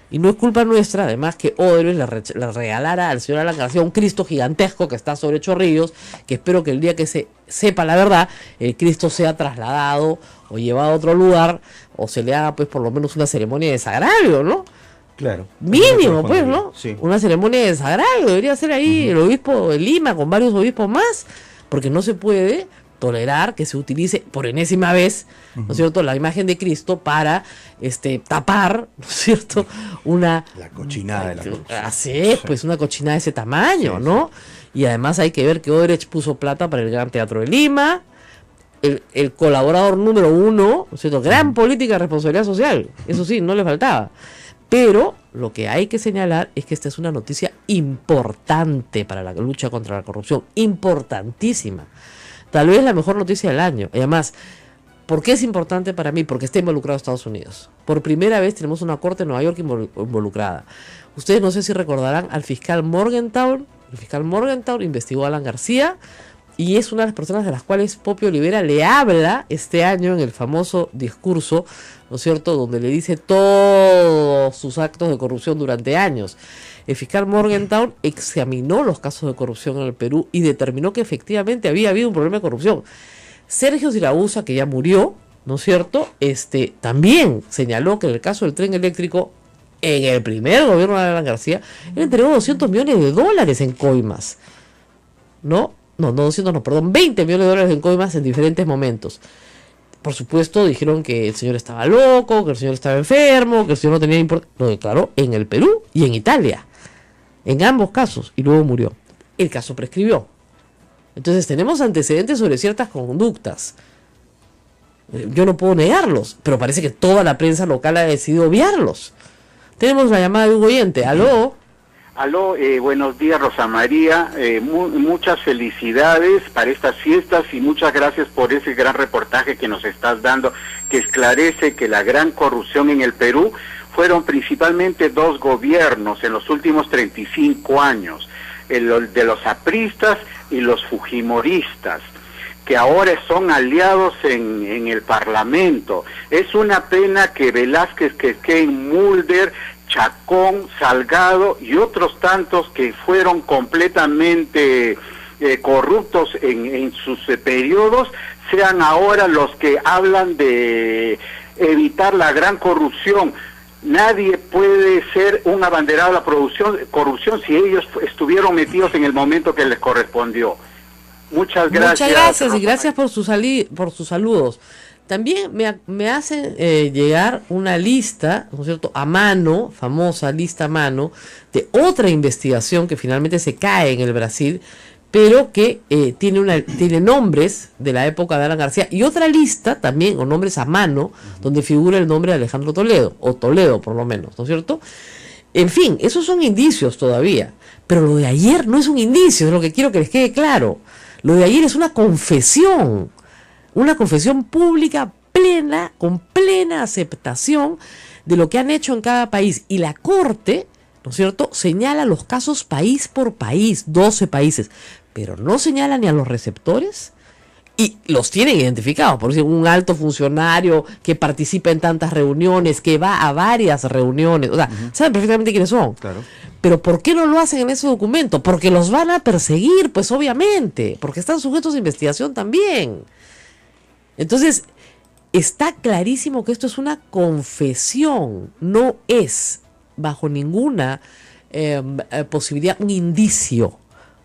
Y no es culpa nuestra, además, que Odebrecht le regalara al señor Alan García un Cristo gigantesco que está sobre Chorrillos, que espero que el día que se sepa la verdad, el Cristo sea trasladado o llevado a otro lugar, o se le haga, pues, por lo menos una ceremonia de desagravio, ¿no? Claro. Mínimo, pues, ¿no? Sí. Una ceremonia de desagravio debería ser ahí el obispo de Lima con varios obispos más, porque no se puede tolerar que se utilice por enésima vez, ¿no es cierto?, la imagen de Cristo para tapar, ¿no es cierto?, la cochinada de la corrupción. Así es, pues una cochinada de ese tamaño, ¿no? Y además hay que ver que Odebrecht puso plata para el Gran Teatro de Lima, el colaborador número 1, ¿no es cierto?, gran política de responsabilidad social, eso sí, no le faltaba. Pero lo que hay que señalar es que esta es una noticia importante para la lucha contra la corrupción, importantísima. Tal vez la mejor noticia del año. Y además, ¿por qué es importante para mí? Porque está involucrado Estados Unidos. Por primera vez tenemos una corte en Nueva York involucrada. Ustedes no sé si recordarán al fiscal Morgenthau. El fiscal Morgenthau investigó a Alan García y es una de las personas de las cuales Popio Olivera le habla este año en el famoso discurso, ¿no es cierto?, donde le dice todos sus actos de corrupción durante años. El fiscal Morgenthau examinó los casos de corrupción en el Perú y determinó que efectivamente había habido un problema de corrupción. Sergio Siragusa, que ya murió, ¿no es cierto?, también señaló que en el caso del tren eléctrico, en el primer gobierno de Alan García, él entregó $200 millones en coimas. No, 20 millones de dólares en coimas en diferentes momentos. Por supuesto, dijeron que el señor estaba loco, que el señor estaba enfermo, que el señor no tenía importancia. Lo declaró en el Perú y en Italia. En ambos casos. Y luego murió. El caso prescribió. Entonces tenemos antecedentes sobre ciertas conductas. Yo no puedo negarlos, pero parece que toda la prensa local ha decidido obviarlos. Tenemos la llamada de un oyente. ¿Aló? Aló, buenos días, Rosa María. Muchas felicidades para estas fiestas y muchas gracias por ese gran reportaje que nos estás dando, que esclarece que la gran corrupción en el Perú fueron principalmente dos gobiernos en los últimos 35 años, el de los apristas y los fujimoristas, que ahora son aliados en el Parlamento. Es una pena que Velázquez, Quezquén, Mulder, Chacón, Salgado y otros tantos que fueron completamente corruptos en sus periodos sean ahora los que hablan de evitar la gran corrupción. Nadie puede ser un abanderado de la corrupción si ellos estuvieron metidos en el momento que les correspondió. Muchas gracias. Muchas gracias y gracias por sus saludos. También me hacen llegar una lista, ¿no es cierto?, a mano, famosa lista a mano, de otra investigación que finalmente se cae en el Brasil, pero que tiene nombres de la época de Alan García, y otra lista también, o nombres a mano, donde figura el nombre de Alejandro Toledo, o Toledo por lo menos, ¿no es cierto? En fin, esos son indicios todavía, pero lo de ayer no es un indicio, es lo que quiero que les quede claro. Lo de ayer es una confesión pública plena, con plena aceptación de lo que han hecho en cada país. Y la Corte, ¿no es cierto?, señala los casos país por país, 12 países, pero no señala ni a los receptores, y los tienen identificados, por ejemplo, un alto funcionario que participa en tantas reuniones, que va a varias reuniones, o sea, saben perfectamente quiénes son. Claro. Pero ¿por qué no lo hacen en ese documento? Porque los van a perseguir, pues obviamente, porque están sujetos a investigación también. Entonces, está clarísimo que esto es una confesión, no es bajo ninguna posibilidad un indicio,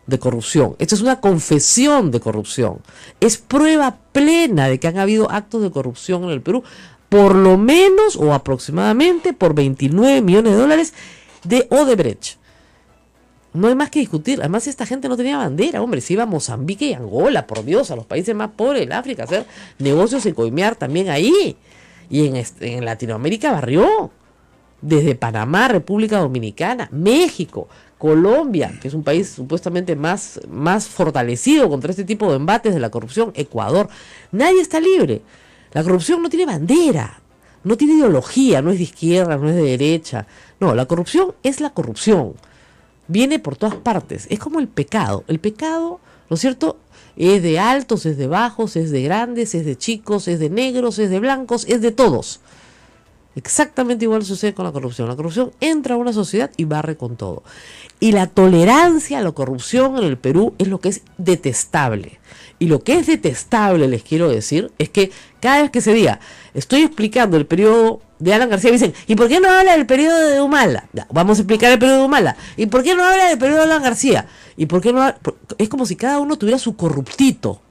de corrupción. Esto es una confesión de corrupción. Es prueba plena de que han habido actos de corrupción en el Perú, por lo menos o aproximadamente por 29 millones de dólares de Odebrecht. No hay más que discutir. Además, esta gente no tenía bandera, hombre. Se iba a Mozambique y Angola, por Dios, a los países más pobres del África, a hacer negocios y coimear también ahí. Y en Latinoamérica barrió. Desde Panamá, República Dominicana, México, Colombia, que es un país supuestamente más fortalecido contra este tipo de embates de la corrupción, Ecuador. Nadie está libre. La corrupción no tiene bandera, no tiene ideología, no es de izquierda, no es de derecha. No, la corrupción es la corrupción. Viene por todas partes. Es como el pecado. El pecado, ¿no es cierto?, es de altos, es de bajos, es de grandes, es de chicos, es de negros, es de blancos, es de todos. Exactamente igual sucede con la corrupción. La corrupción entra a una sociedad y barre con todo. Y la tolerancia a la corrupción en el Perú es lo que es detestable. Y lo que es detestable, les quiero decir, es que cada vez que se diga, estoy explicando el periodo de Alan García, me dicen, ¿y por qué no habla del periodo de Humala? Ya, vamos a explicar el periodo de Humala. ¿Y por qué no habla del periodo de Alan García? ¿Y por qué no habla? Es como si cada uno tuviera su corruptito.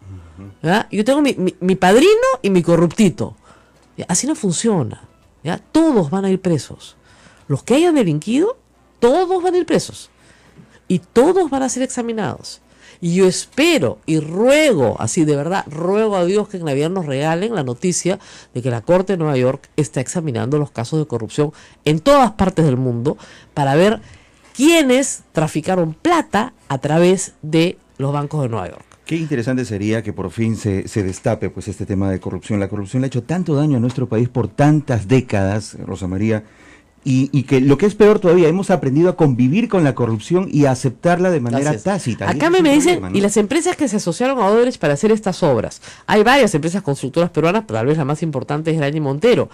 ¿Ya? Yo tengo mi padrino y mi corruptito. ¿Ya? Así no funciona. ¿Ya? Todos van a ir presos. Los que hayan delinquido, todos van a ir presos. Y todos van a ser examinados. Y yo espero y ruego, así de verdad, ruego a Dios que en Navidad nos regalen la noticia de que la Corte de Nueva York está examinando los casos de corrupción en todas partes del mundo para ver quiénes traficaron plata a través de los bancos de Nueva York. Qué interesante sería que por fin se destape pues este tema de corrupción. La corrupción le ha hecho tanto daño a nuestro país por tantas décadas, Rosa María, y que lo que es peor todavía, hemos aprendido a convivir con la corrupción y a aceptarla de manera tácita. Acá me dicen, problema, ¿no? Y las empresas que se asociaron a Odebrecht para hacer estas obras, hay varias empresas constructoras peruanas, pero tal vez la más importante es Araña y Montero.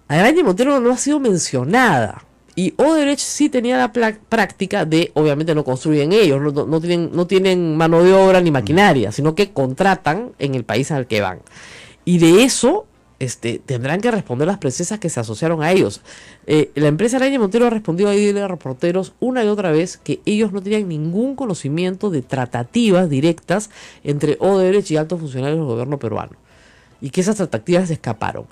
Araña y Montero no ha sido mencionada. Y Odebrecht sí tenía la práctica de, obviamente no construyen ellos, no tienen mano de obra ni maquinaria, sino que contratan en el país al que van. Y de eso tendrán que responder las princesas que se asociaron a ellos. La empresa Araña Montero ha respondido ahí a reporteros una y otra vez que ellos no tenían ningún conocimiento de tratativas directas entre Odebrecht y altos funcionarios del gobierno peruano. Y que esas tratativas se escaparon.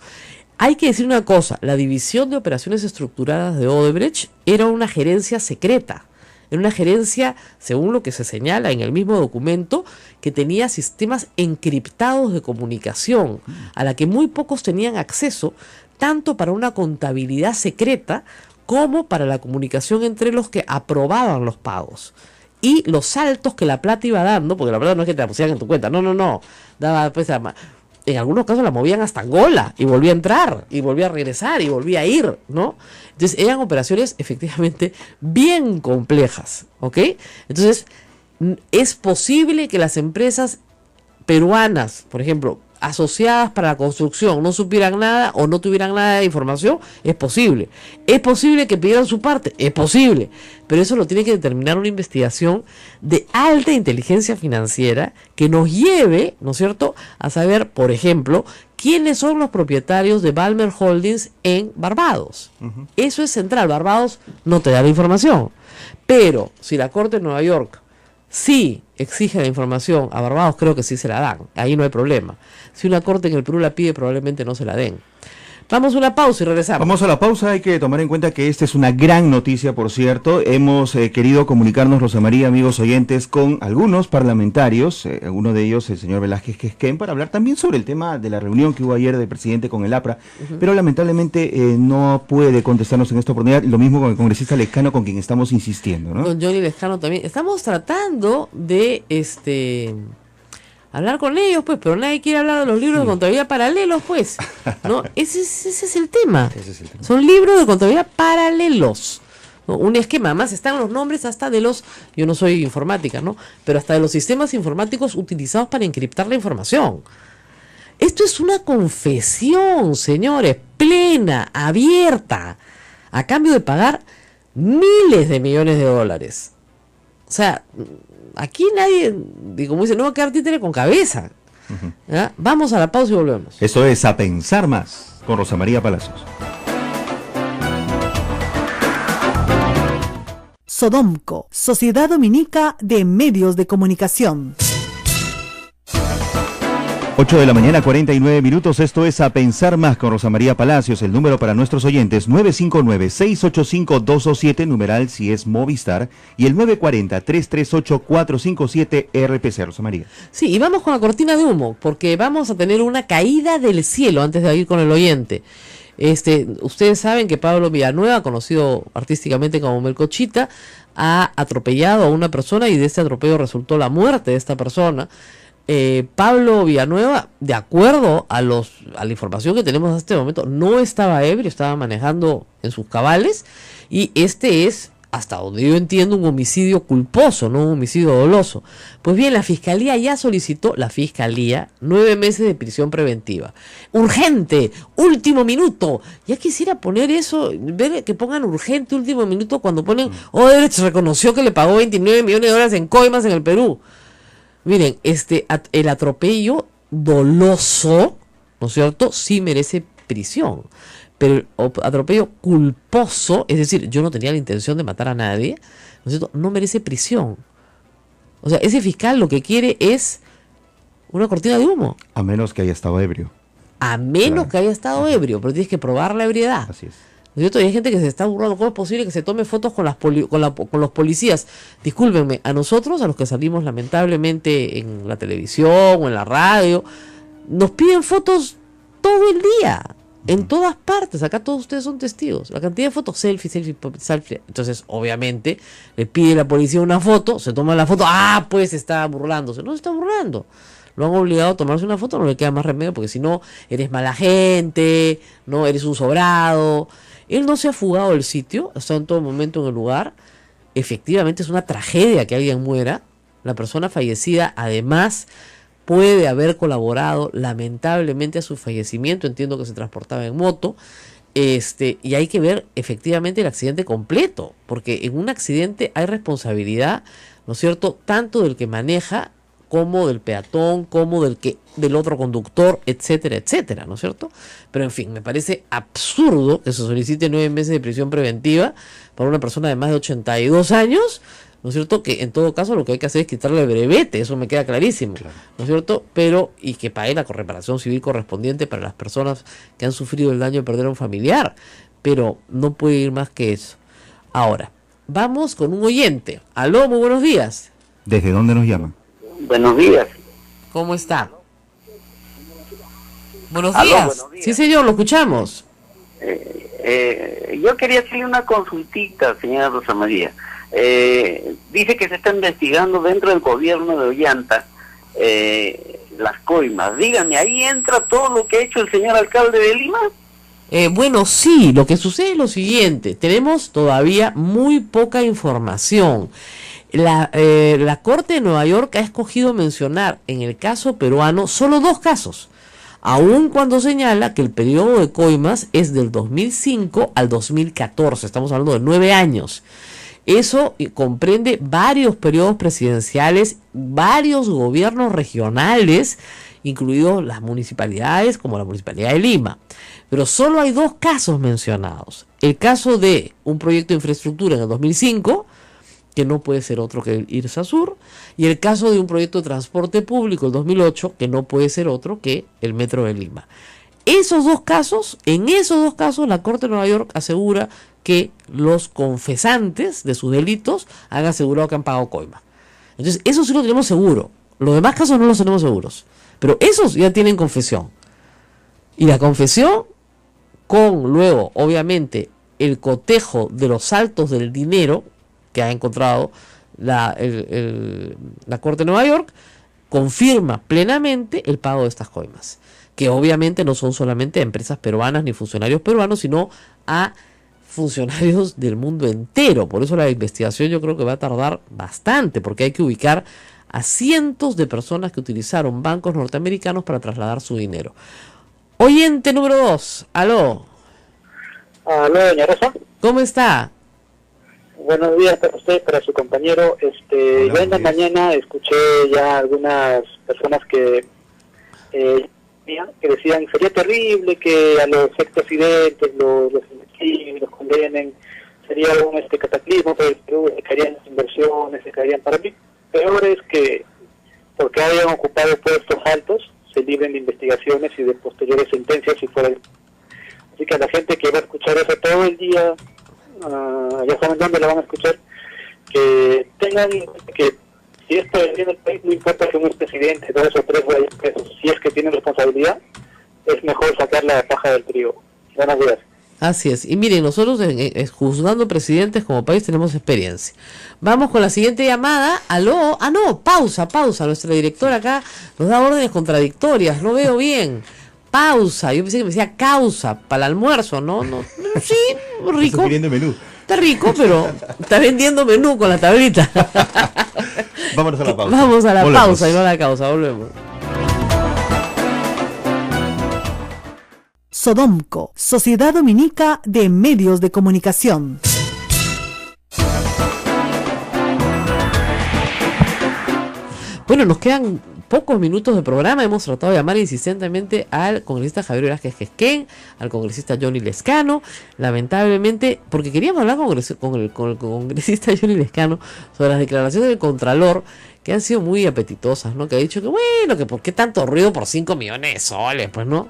Hay que decir una cosa, la división de operaciones estructuradas de Odebrecht era una gerencia secreta. Era una gerencia, según lo que se señala en el mismo documento, que tenía sistemas encriptados de comunicación, a la que muy pocos tenían acceso, tanto para una contabilidad secreta como para la comunicación entre los que aprobaban los pagos. Y los saltos que la plata iba dando, porque la plata no es que te la pusieran en tu cuenta, no, daba pues en algunos casos la movían hasta Angola y volvía a entrar y volvía a regresar y volvía a ir, ¿no? Entonces eran operaciones efectivamente bien complejas, ¿ok? Entonces es posible que las empresas peruanas, por ejemplo, asociadas para la construcción, no supieran nada o no tuvieran nada de información. Es posible. Es posible que pidieran su parte, es posible, pero eso lo tiene que determinar una investigación de alta inteligencia financiera que nos lleve, ¿no es cierto?, a saber, por ejemplo, quiénes son los propietarios de Balmer Holdings en Barbados. Eso es central. Barbados no te da la información, pero si la Corte de Nueva York sí exige la información a Barbados, creo que sí se la dan, ahí no hay problema. Si una corte en el Perú la pide, probablemente no se la den. Vamos a una pausa y regresamos. Vamos a la pausa. Hay que tomar en cuenta que esta es una gran noticia, por cierto. Hemos querido comunicarnos, Rosa María, amigos oyentes, con algunos parlamentarios, uno de ellos, el señor Velázquez Quesquén, para hablar también sobre el tema de la reunión que hubo ayer del presidente con el APRA, pero lamentablemente no puede contestarnos en esta oportunidad. Lo mismo con el congresista Lescano, con quien estamos insistiendo, ¿no? Con Johnny Lescano también. Estamos tratando de hablar con ellos, pues, pero nadie quiere hablar de los libros de contabilidad paralelos, pues, ¿no? Ese es el tema. Son libros de contabilidad paralelos, ¿no? Un esquema, además están los nombres hasta de los, yo no soy informática, ¿no?, pero hasta de los sistemas informáticos utilizados para encriptar la información. Esto es una confesión, señores, plena, abierta, a cambio de pagar miles de millones de dólares. O sea, aquí nadie, como dice, no va a quedar títere con cabeza. Vamos a la pausa y volvemos. Eso es A Pensar Más, con Rosa María Palacios. Sodomco, Sociedad Dominica de Medios de Comunicación. 8 de la mañana, 49 minutos. Esto es A Pensar Más con Rosa María Palacios. El número para nuestros oyentes, 959-685-227, numeral si es Movistar, y el 940-338-457 RPC. Rosa María. Sí, y vamos con la cortina de humo, porque vamos a tener una caída del cielo antes de ir con el oyente. Ustedes saben que Pablo Villanueva, conocido artísticamente como Melcochita, ha atropellado a una persona y de este atropello resultó la muerte de esta persona. Pablo Villanueva, de acuerdo a la información que tenemos hasta este momento, no estaba ebrio, estaba manejando en sus cabales, y este es, hasta donde yo entiendo, un homicidio culposo, no un homicidio doloso. Pues bien, la Fiscalía ya solicitó, 9 meses de prisión preventiva. Urgente, último minuto. Ya quisiera poner eso, ver que pongan urgente, último minuto, cuando ponen, Odebrecht reconoció que le pagó 29 millones de dólares en coimas en el Perú. Miren, el atropello doloso, ¿no es cierto?, sí merece prisión. Pero el atropello culposo, es decir, yo no tenía la intención de matar a nadie, ¿no es cierto?, no merece prisión. O sea, ese fiscal lo que quiere es una cortina de humo. A menos que haya estado ebrio. A menos que haya estado ebrio, pero tienes que probar la ebriedad. Así es. ¿No es cierto? Y hay gente que se está burlando. ¿Cómo es posible que se tome fotos con los policías? Discúlpenme, a nosotros, a los que salimos lamentablemente en la televisión o en la radio, nos piden fotos todo el día, en todas partes. Acá todos ustedes son testigos. La cantidad de fotos, selfie. Entonces, obviamente, le pide la policía una foto, se toma la foto, pues está burlándose. No se está burlando. Lo han obligado a tomarse una foto, no le queda más remedio, porque si no, eres mala gente, no eres un sobrado. Él no se ha fugado del sitio, está en todo momento en el lugar. Efectivamente es una tragedia que alguien muera. La persona fallecida además puede haber colaborado lamentablemente a su fallecimiento. Entiendo que se transportaba en moto. Y hay que ver efectivamente el accidente completo, porque en un accidente hay responsabilidad, ¿no es cierto?, tanto del que maneja como del peatón, como del otro conductor, etcétera, etcétera, ¿no es cierto? Pero en fin, me parece absurdo que se solicite 9 meses de prisión preventiva para una persona de más de 82 años, ¿no es cierto? Que en todo caso lo que hay que hacer es quitarle el brevete, eso me queda clarísimo, claro, ¿no es cierto? Pero, y que pague la reparación civil correspondiente para las personas que han sufrido el daño de perder a un familiar, pero no puede ir más que eso. Ahora, vamos con un oyente. Aló, muy buenos días. ¿Desde dónde nos llaman? Buenos días. ¿Cómo está? Buenos días. Buenos días. Sí, señor, lo escuchamos. Yo quería hacerle una consultita, señora Rosa María. Dice que se está investigando dentro del gobierno de Ollanta las coimas. Dígame, ¿ahí entra todo lo que ha hecho el señor alcalde de Lima? Bueno, sí, lo que sucede es lo siguiente. Tenemos todavía muy poca información. La Corte de Nueva York ha escogido mencionar en el caso peruano solo 2 casos, aun cuando señala que el periodo de coimas es del 2005 al 2014, estamos hablando de 9 años. Eso comprende varios periodos presidenciales, varios gobiernos regionales, incluidos las municipalidades como la Municipalidad de Lima. Pero solo hay 2 casos mencionados. El caso de un proyecto de infraestructura en el 2005, que no puede ser otro que el Irsasur, y el caso de un proyecto de transporte público, el 2008, que no puede ser otro que el Metro de Lima. En esos dos casos, la Corte de Nueva York asegura que los confesantes de sus delitos han asegurado que han pagado coima. Entonces, eso sí lo tenemos seguro. Los demás casos no los tenemos seguros. Pero esos ya tienen confesión. Y la confesión, con luego, obviamente, el cotejo de los saltos del dinero que ha encontrado la Corte de Nueva York, confirma plenamente el pago de estas coimas, que obviamente no son solamente a empresas peruanas ni funcionarios peruanos, sino a funcionarios del mundo entero. Por eso la investigación yo creo que va a tardar bastante, porque hay que ubicar a cientos de personas que utilizaron bancos norteamericanos para trasladar su dinero. Oyente número 2, aló. Aló, doña Rosa. ¿Cómo está? Buenos días para usted, para su compañero. Yo en la mañana escuché ya algunas personas que decían sería terrible que a los expresidentes los investiguen, los condenen sería un cataclismo para el Perú, se caerían las inversiones, se caerían. Para mí, peor es que, porque hayan ocupado puestos altos, se libren de investigaciones y de posteriores sentencias si fuera el... Así que a la gente que va a escuchar eso todo el día, ya saben dónde lo van a escuchar, que tengan que si esto en el país, no importa que un expresidente, 2 o 3 vayan presos, si es que tienen responsabilidad, es mejor sacar la paja del trigo. Buenos días. Así es. Y miren, nosotros juzgando presidentes como país tenemos experiencia. Vamos con la siguiente llamada. Aló. Ah, no, pausa. Nuestra directora acá nos da órdenes contradictorias. No veo bien. Pausa. Yo pensé que me decía causa para el almuerzo, ¿no? Sí, rico. Menú. Está rico, pero está vendiendo menú con la tablita. Vámonos a la pausa. Vamos a la Volvemos. pausa y no a la causa. Volvemos. Sodomco, Sociedad Dominica de Medios de Comunicación. Bueno, nos quedan pocos minutos de programa. Hemos tratado de llamar insistentemente al congresista Javier Velázquez Quesquén, al congresista Johnny Lescano, lamentablemente, porque queríamos hablar con el congresista Johnny Lescano sobre las declaraciones del Contralor, que han sido muy apetitosas, ¿no? Que ha dicho que bueno, que por qué tanto ruido por 5 millones de soles, pues no,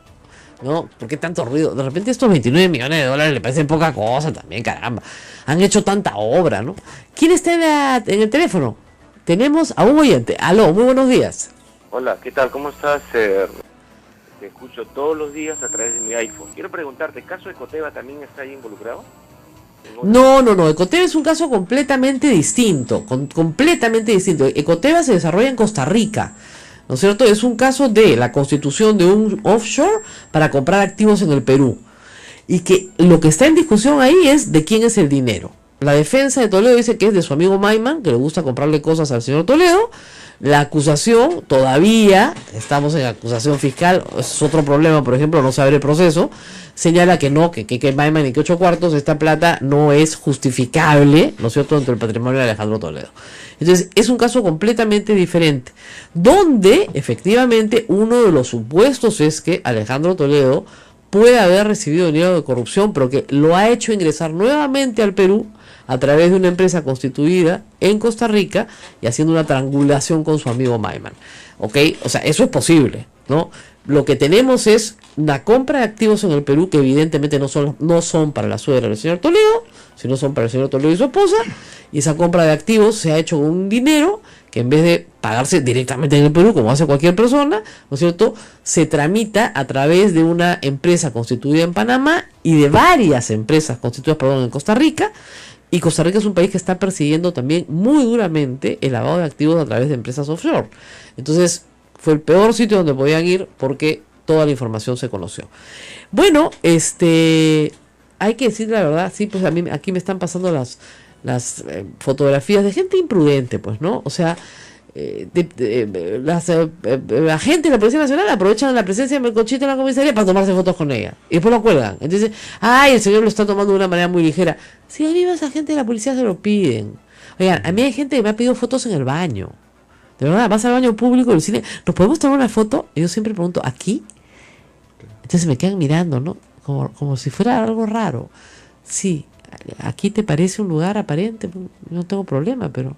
¿por qué tanto ruido? De repente estos 29 millones de dólares le parecen poca cosa también, caramba, han hecho tanta obra, ¿no? ¿Quién está en el teléfono? Tenemos a un oyente. Aló, muy buenos días. Hola, ¿qué tal? ¿Cómo estás? Te escucho todos los días a través de mi iPhone. Quiero preguntarte, ¿el caso de Ecoteva también está ahí involucrado? No, Ecoteva es un caso completamente distinto, completamente distinto. Ecoteva se desarrolla en Costa Rica, ¿no es cierto? Es un caso de la constitución de un offshore para comprar activos en el Perú. Y que lo que está en discusión ahí es de quién es el dinero. La defensa de Toledo dice que es de su amigo Maiman, que le gusta comprarle cosas al señor Toledo. La acusación, todavía estamos en acusación fiscal, es otro problema, por ejemplo, no saber el proceso, señala que no, que Maiman y que 8 cuartos, esta plata no es justificable, ¿no es cierto?, dentro del patrimonio de Alejandro Toledo. Entonces, es un caso completamente diferente, donde efectivamente uno de los supuestos es que Alejandro Toledo puede haber recibido dinero de corrupción, pero que lo ha hecho ingresar nuevamente al Perú a través de una empresa constituida en Costa Rica y haciendo una triangulación con su amigo Maiman. ¿Ok? O sea, eso es posible, ¿no? Lo que tenemos es una compra de activos en el Perú que evidentemente no son para la suegra del señor Toledo, sino son para el señor Toledo y su esposa, y esa compra de activos se ha hecho con un dinero que en vez de pagarse directamente en el Perú, como hace cualquier persona, ¿no es cierto?, se tramita a través de una empresa constituida en Panamá y de varias empresas constituidas, en Costa Rica. Y Costa Rica es un país que está persiguiendo también muy duramente el lavado de activos a través de empresas offshore. Entonces, fue el peor sitio donde podían ir porque toda la información se conoció. Bueno, hay que decir la verdad, sí, pues a mí aquí me están pasando las fotografías de gente imprudente, pues, ¿no? O sea, las agentes de la Policía Nacional aprovechan la presencia de Melcochita en la comisaría para tomarse fotos con ella y después lo cuelgan. Entonces, el señor lo está tomando de una manera muy ligera. Si a mí esa gente de la policía se lo piden. Oigan, a mí hay gente que me ha pedido fotos en el baño. De verdad, vas al baño público del cine, ¿nos podemos tomar una foto? Y yo siempre pregunto, ¿aquí? Entonces me quedan mirando, ¿no? Como si fuera algo raro. Sí, aquí te parece un lugar aparente, no tengo problema, pero...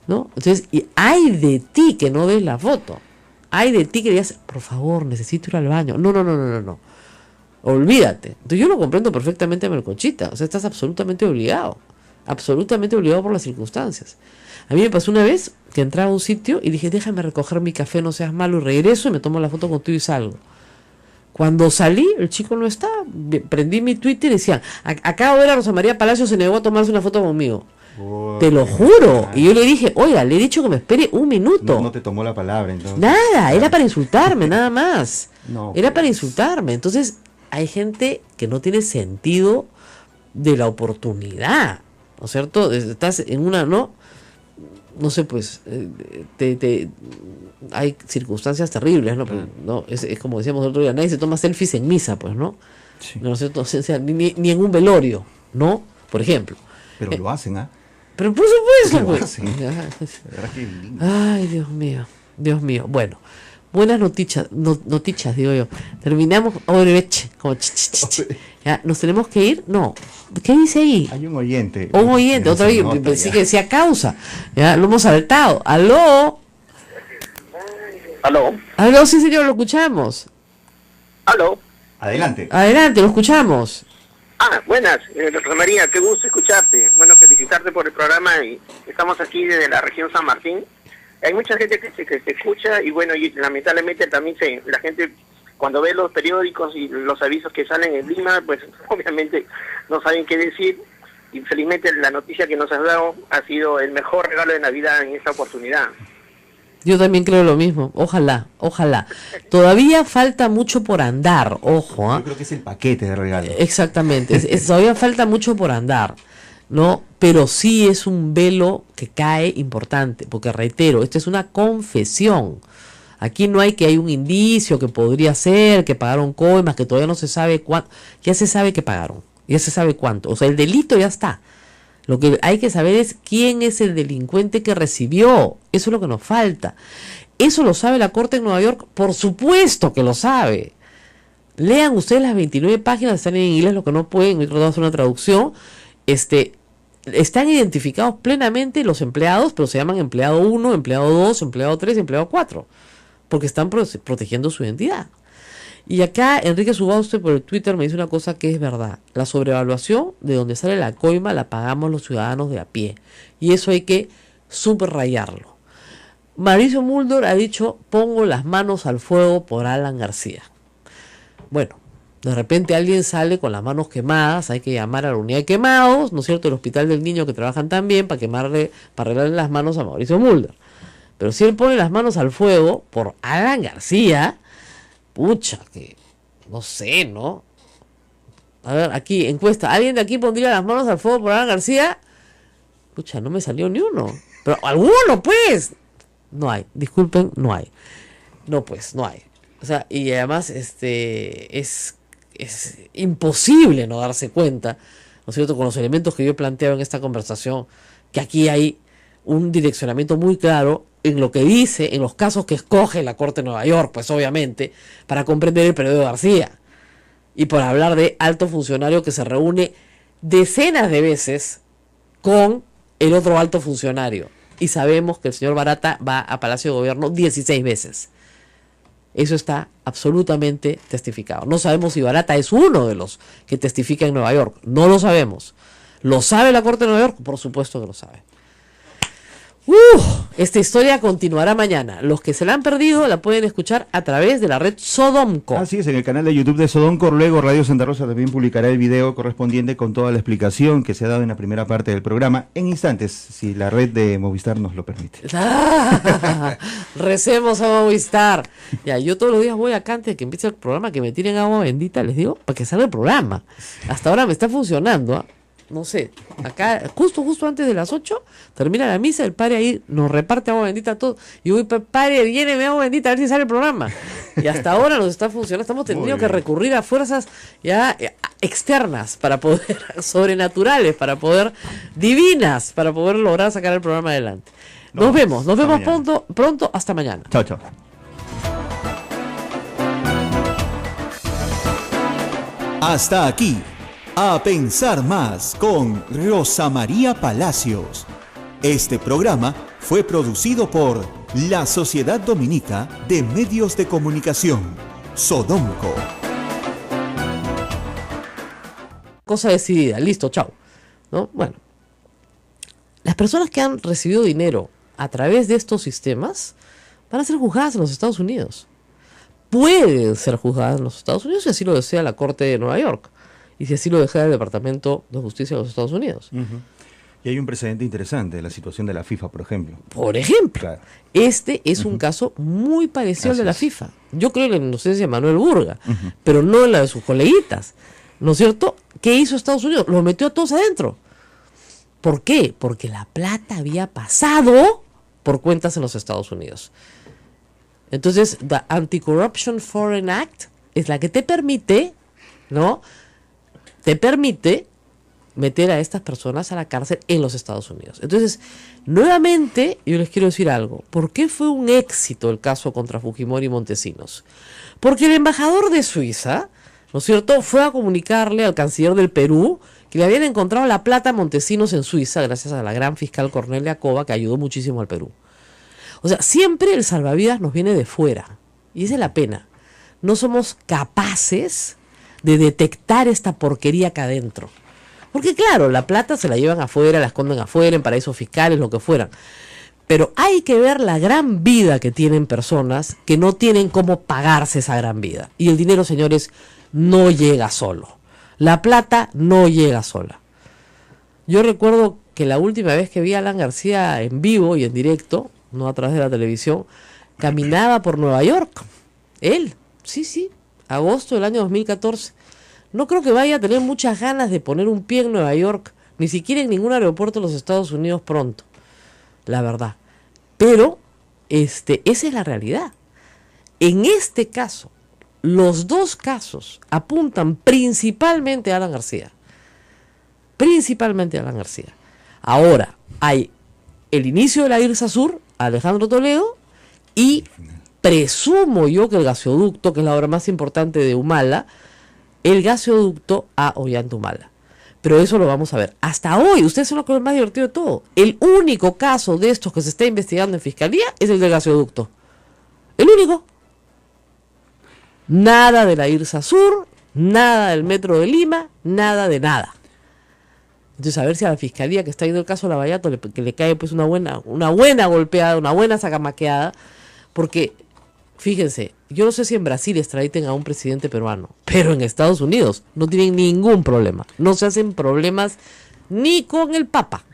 ¿no? Entonces, y hay de ti que no des la foto, hay de ti que digas, por favor, necesito ir al baño. No, olvídate. Entonces yo lo comprendo perfectamente a Melcochita, o sea, estás absolutamente obligado por las circunstancias. A mí me pasó una vez que entraba a un sitio y dije, déjame recoger mi café, no seas malo, y regreso y me tomo la foto contigo y salgo. Cuando salí, el chico no está, prendí mi Twitter y decían, acabo de ver a Rosa María Palacios, se negó a tomarse una foto conmigo. Te lo juro. Y yo le dije, oiga, le he dicho que me espere un minuto. No te tomó la palabra, entonces. Nada, era para insultarme, nada más. Era para pues. insultarme. Entonces, hay gente que no tiene sentido de la oportunidad, ¿no es cierto? Estás en una, no sé, pues, hay circunstancias terribles, ¿no? Pues, ¿no? Es como decíamos el otro día, nadie se toma selfies en misa, pues, ¿no? Sí. ¿No es cierto? O sea, ni en un velorio, ¿no? Por ejemplo. Pero lo hacen, ¿ah? Pero por supuesto, lo pues. hacen. Ay, Dios mío. Bueno, buenas noticias, noticias digo yo. Terminamos, como ya, ¿nos tenemos que ir? No. ¿Qué dice ahí? Hay un oyente. Un oyente, otra vez, pensé que decía causa. Ya, lo hemos saltado. ¿Aló? ¿Aló? ¿Aló? Sí, señor, lo escuchamos. ¿Aló? Adelante. Adelante, lo escuchamos. Buenas, Rosa María, qué gusto escucharte. Bueno, felicitarte por el programa. Y estamos aquí desde la región San Martín. Hay mucha gente que se escucha y bueno, y lamentablemente también la gente cuando ve los periódicos y los avisos que salen en Lima, pues obviamente no saben qué decir. Y felizmente la noticia que nos has dado ha sido el mejor regalo de Navidad en esta oportunidad. Yo también creo lo mismo. Ojalá, ojalá. Todavía falta mucho por andar, ojo. Yo creo que es el paquete de regalos. Exactamente. Todavía falta mucho por andar, ¿no? Pero sí es un velo que cae importante, porque reitero, esto es una confesión. Aquí no hay que hay un indicio que podría ser, que pagaron coimas, que todavía no se sabe cuánto. Ya se sabe que pagaron, ya se sabe cuánto. O sea, el delito ya está. Lo que hay que saber es quién es el delincuente que recibió. Eso es lo que nos falta. ¿Eso lo sabe la Corte en Nueva York? Por supuesto que lo sabe. Lean ustedes las 29 páginas, están en inglés, lo que no pueden, he tratado de hacer una traducción. Están identificados plenamente los empleados, pero se llaman empleado 1, empleado 2, empleado 3, empleado 4, porque están protegiendo su identidad. Y acá Enrique Subauste por el Twitter me dice una cosa que es verdad. La sobrevaluación de donde sale la coima la pagamos los ciudadanos de a pie. Y eso hay que subrayarlo. Mauricio Mulder ha dicho, pongo las manos al fuego por Alan García. Bueno, de repente alguien sale con las manos quemadas, hay que llamar a la unidad de quemados, ¿no es cierto?, el Hospital del Niño que trabajan también para arreglarle las manos a Mauricio Mulder. Pero si él pone las manos al fuego por Alan García, pucha, que no sé, ¿no? A ver, aquí, encuesta. ¿Alguien de aquí pondría las manos al fuego por Alan García? Pucha, no me salió ni uno. Pero alguno, pues. No hay, disculpen, no hay. No, pues, no hay. O sea, y además, es imposible no darse cuenta, ¿no es cierto?, con los elementos que yo he planteado en esta conversación, que aquí hay un direccionamiento muy claro en lo que dice, en los casos que escoge la Corte de Nueva York, pues obviamente, para comprender el periodo de García. Y por hablar de alto funcionario que se reúne decenas de veces con el otro alto funcionario. Y sabemos que el señor Barata va a Palacio de Gobierno 16 veces. Eso está absolutamente testificado. No sabemos si Barata es uno de los que testifica en Nueva York. No lo sabemos. ¿Lo sabe la Corte de Nueva York? Por supuesto que lo sabe. Esta historia continuará mañana. Los que se la han perdido la pueden escuchar a través de la red Sodomco. Así es, en el canal de YouTube de Sodomco. Luego Radio Santa Rosa también publicará el video correspondiente con toda la explicación que se ha dado en la primera parte del programa en instantes, si la red de Movistar nos lo permite. Recemos a Movistar. Ya, yo todos los días voy acá antes de que empiece el programa, que me tiren agua bendita, les digo, para que salga el programa. Hasta ahora me está funcionando, no sé, acá justo antes de las 8 termina la misa, el padre ahí nos reparte agua bendita a todos, y voy, padre, lléneme agua bendita a ver si sale el programa, y hasta ahora nos está funcionando. Estamos teniendo que recurrir a fuerzas ya externas para poder, sobrenaturales, para poder, divinas, para poder lograr sacar el programa adelante. Nos vemos pronto, hasta mañana. Chao, chao. Hasta aquí, A Pensar Más con Rosa María Palacios. Este programa fue producido por la Sociedad Dominica de Medios de Comunicación, Sodomco. Cosa decidida, listo, chao. ¿No? Bueno, las personas que han recibido dinero a través de estos sistemas van a ser juzgadas en los Estados Unidos. Pueden ser juzgadas en los Estados Unidos si así lo desea la Corte de Nueva York. Y si así lo deja el Departamento de Justicia de los Estados Unidos. Y hay un precedente interesante, la situación de la FIFA, por ejemplo. Por ejemplo, claro. Este es un caso muy parecido al de la FIFA. Yo creo en la inocencia de Manuel Burga, pero no en la de sus coleguitas. ¿No es cierto? ¿Qué hizo Estados Unidos? Los metió a todos adentro. ¿Por qué? Porque la plata había pasado por cuentas en los Estados Unidos. Entonces, the Anti-Corruption Foreign Act es la que te permite, ¿no?, te permite meter a estas personas a la cárcel en los Estados Unidos. Entonces, nuevamente, yo les quiero decir algo. ¿Por qué fue un éxito el caso contra Fujimori y Montesinos? Porque el embajador de Suiza, ¿no es cierto?, fue a comunicarle al canciller del Perú que le habían encontrado la plata a Montesinos en Suiza gracias a la gran fiscal Cornelia Cova, que ayudó muchísimo al Perú. O sea, siempre el salvavidas nos viene de fuera. Y esa es la pena. No somos capaces de detectar esta porquería acá adentro. Porque claro, la plata se la llevan afuera, la esconden afuera, en paraísos fiscales, lo que fueran. Pero hay que ver la gran vida que tienen personas que no tienen cómo pagarse esa gran vida. Y el dinero, señores, no llega solo. La plata no llega sola. Yo recuerdo que la última vez que vi a Alan García en vivo y en directo, no a través de la televisión, caminaba por Nueva York. Él, sí, agosto del año 2014. No creo que vaya a tener muchas ganas de poner un pie en Nueva York, ni siquiera en ningún aeropuerto de los Estados Unidos pronto, la verdad. Pero esa es la realidad. En este caso, los dos casos apuntan principalmente a Alan García. Principalmente a Alan García. Ahora, hay el inicio de la IRSA Sur, Alejandro Toledo, y presumo yo que el gasoducto, que es la obra más importante de Humala, el gasoducto a Ollanta Humala. Pero eso lo vamos a ver. Hasta hoy, ustedes son lo que es más divertido de todo. El único caso de estos que se está investigando en Fiscalía es el del gasoducto. El único. Nada de la IRSA Sur, nada del Metro de Lima, nada de nada. Entonces, a ver si a la Fiscalía que está yendo el caso de Lavallato que le cae pues una buena golpeada, una buena sacamaqueada, porque fíjense, yo no sé si en Brasil extraditen a un presidente peruano, pero en Estados Unidos no tienen ningún problema. No se hacen problemas ni con el Papa,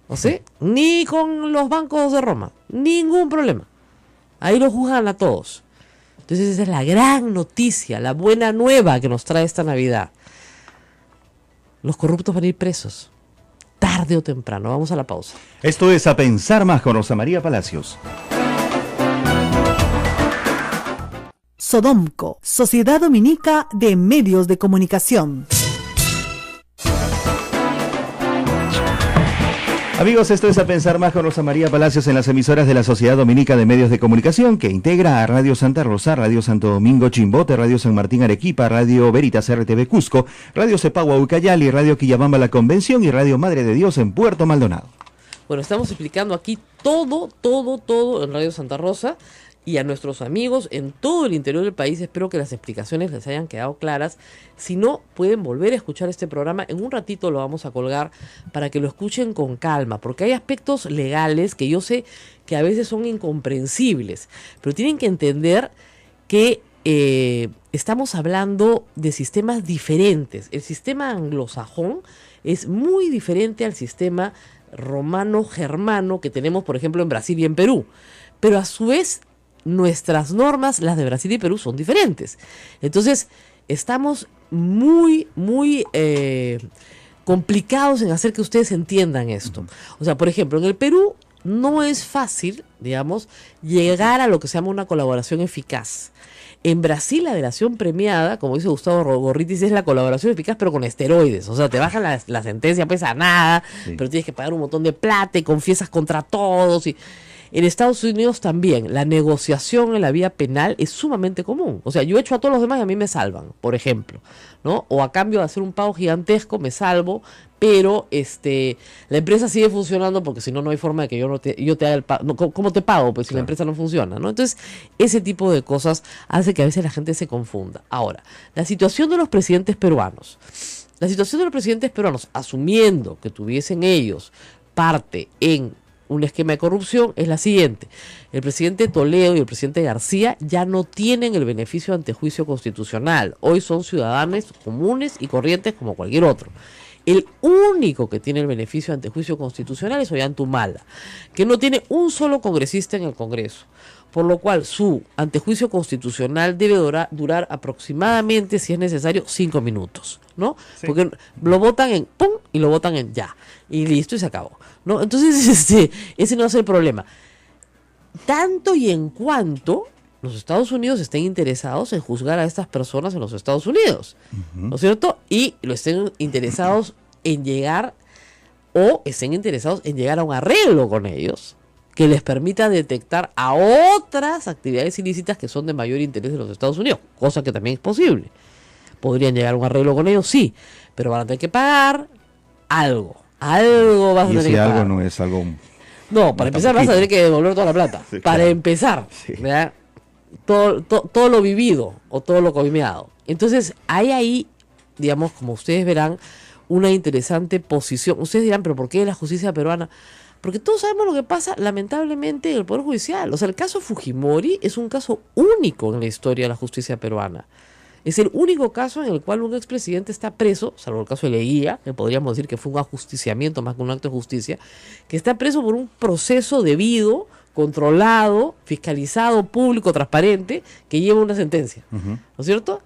¿o sea? Ni con los bancos de Roma. Ningún problema. Ahí lo juzgan a todos. Entonces esa es la gran noticia, la buena nueva que nos trae esta Navidad. Los corruptos van a ir presos, tarde o temprano. Vamos a la pausa. Esto es A Pensar Más con Rosa María Palacios. Sodomco, Sociedad Dominica de Medios de Comunicación. Amigos, esto es A Pensar Más con Rosa María Palacios en las emisoras de la Sociedad Dominica de Medios de Comunicación, que integra a Radio Santa Rosa, Radio Santo Domingo Chimbote, Radio San Martín Arequipa, Radio Veritas RTV Cusco, Radio Cepagua Ucayali, Radio Quillabamba La Convención y Radio Madre de Dios en Puerto Maldonado. Bueno, estamos explicando aquí todo en Radio Santa Rosa. Y a nuestros amigos en todo el interior del país, espero que las explicaciones les hayan quedado claras. Si no, pueden volver a escuchar este programa. En un ratito lo vamos a colgar para que lo escuchen con calma, porque hay aspectos legales que yo sé que a veces son incomprensibles, pero tienen que entender que estamos hablando de sistemas diferentes. El sistema anglosajón es muy diferente al sistema romano-germano que tenemos, por ejemplo, en Brasil y en Perú. Pero a su vez, nuestras normas, las de Brasil y Perú, son diferentes. Entonces, estamos muy complicados en hacer que ustedes entiendan esto. O sea, por ejemplo, en el Perú no es fácil, digamos, llegar a lo que se llama una colaboración eficaz. En Brasil, la delación premiada, como dice Gustavo Gorritis, es la colaboración eficaz, pero con esteroides. O sea, te bajan la sentencia, pues a nada, pero tienes que pagar un montón de plata y confiesas contra todos. Y en Estados Unidos también, la negociación en la vía penal es sumamente común. O sea, yo echo a todos los demás y a mí me salvan, por ejemplo, ¿no? O a cambio de hacer un pago gigantesco me salvo, pero la empresa sigue funcionando porque si no, no hay forma de que yo te haga el pago. No, ¿cómo te pago? Pues si la empresa no funciona, ¿no? Entonces, ese tipo de cosas hace que a veces la gente se confunda. Ahora, la situación de los presidentes peruanos. La situación de los presidentes peruanos, asumiendo que tuviesen ellos parte en un esquema de corrupción, es la siguiente. El presidente Toledo y el presidente García ya no tienen el beneficio de antejuicio constitucional. Hoy son ciudadanos comunes y corrientes como cualquier otro. El único que tiene el beneficio de antejuicio constitucional es Ollanta Humala, que no tiene un solo congresista en el Congreso, por lo cual su antejuicio constitucional debe durar aproximadamente, si es necesario, 5 minutos, ¿no? Sí. Porque lo votan en pum y lo votan en ya, y listo, y se acabó, ¿no? Entonces, ese no es el problema. Tanto y en cuanto los Estados Unidos estén interesados en juzgar a estas personas en los Estados Unidos, ¿no es cierto? Y lo estén interesados en llegar o estén interesados en llegar a un arreglo con ellos que les permita detectar a otras actividades ilícitas que son de mayor interés de los Estados Unidos, cosa que también es posible. ¿Podrían llegar a un arreglo con ellos? Sí, pero van a tener que pagar algo. Algo vas a tener que pagar. Y ese algo no es algo... No, para empezar vas a tener que devolver toda la plata. Sí, para claro. empezar, Sí. ¿verdad? Todo lo vivido o todo lo coimeado. Entonces, hay ahí, digamos, como ustedes verán, una interesante posición. Ustedes dirán, ¿pero por qué la justicia peruana? Porque todos sabemos lo que pasa, lamentablemente, en el Poder Judicial. O sea, el caso Fujimori es un caso único en la historia de la justicia peruana. Es el único caso en el cual un expresidente está preso, salvo el caso de Leguía, que podríamos decir que fue un ajusticiamiento más que un acto de justicia, que está preso por un proceso debido, controlado, fiscalizado, público, transparente, que lleva una sentencia. ¿No es cierto?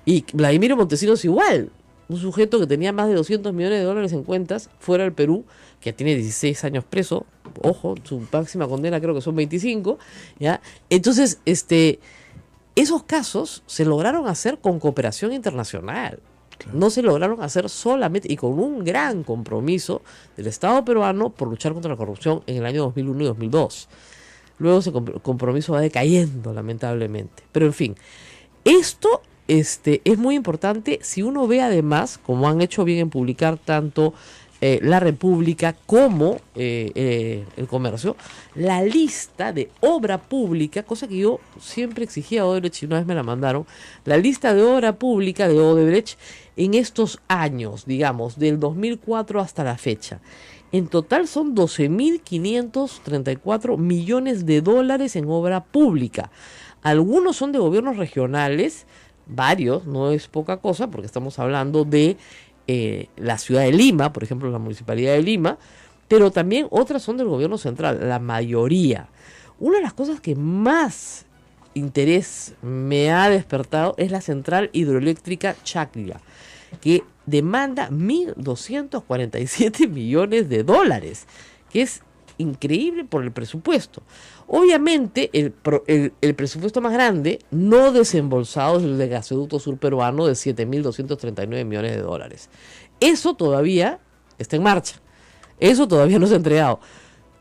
Y Vladimiro Montesinos igual, un sujeto que tenía más de 200 millones de dólares en cuentas fuera del Perú, que tiene 16 años preso, ojo, su máxima condena creo que son 25, ¿ya? Entonces, esos casos se lograron hacer con cooperación internacional. Claro. No se lograron hacer solamente y con un gran compromiso del Estado peruano por luchar contra la corrupción en el año 2001 y 2002. Luego ese compromiso va decayendo, lamentablemente. Pero en fin, esto es muy importante si uno ve además, como han hecho bien en publicar tanto La República como El Comercio, la lista de obra pública, cosa que yo siempre exigía a Odebrecht y una vez me la mandaron, la lista de obra pública de Odebrecht en estos años, digamos, del 2004 hasta la fecha. En total son 12.534 millones de dólares en obra pública. Algunos son de gobiernos regionales, varios, no es poca cosa, porque estamos hablando de la ciudad de Lima, por ejemplo, la municipalidad de Lima, pero también otras son del gobierno central, la mayoría. Una de las cosas que más interés me ha despertado es la central hidroeléctrica Chaclla, que demanda 1.247 millones de dólares, que es increíble por el presupuesto. Obviamente, el presupuesto más grande no desembolsado es el de Gasoducto Sur Peruano de 7.239 millones de dólares. Eso todavía está en marcha. Eso todavía no se ha entregado.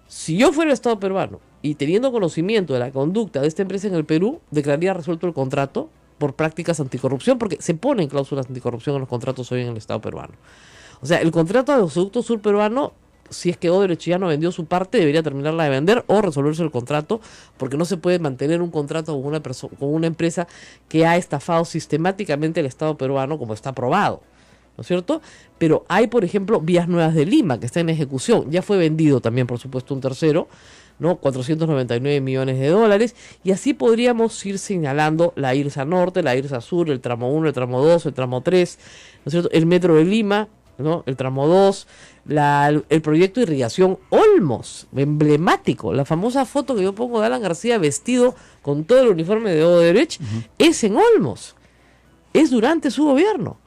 Si yo fuera el Estado peruano y teniendo conocimiento de la conducta de esta empresa en el Perú, declararía resuelto el contrato por prácticas anticorrupción, porque se ponen cláusulas anticorrupción en los contratos hoy en el Estado peruano. O sea, el contrato de Gasoducto Sur Peruano, si es que Odebrecht ya no vendió su parte, debería terminarla de vender o resolverse el contrato, porque no se puede mantener un contrato con una empresa que ha estafado sistemáticamente el Estado peruano, como está aprobado, ¿no es cierto? Pero hay, por ejemplo, Vías Nuevas de Lima, que está en ejecución, ya fue vendido también, por supuesto, un tercero, ¿no? 499 millones de dólares, y así podríamos ir señalando la IRSA Norte, la IRSA Sur, el tramo 1, el tramo 2, el tramo 3, ¿no es cierto? El Metro de Lima, ¿no? El tramo 2, el proyecto de irrigación Olmos, emblemático, la famosa foto que yo pongo de Alan García vestido con todo el uniforme de Odebrecht, es en Olmos, es durante su gobierno,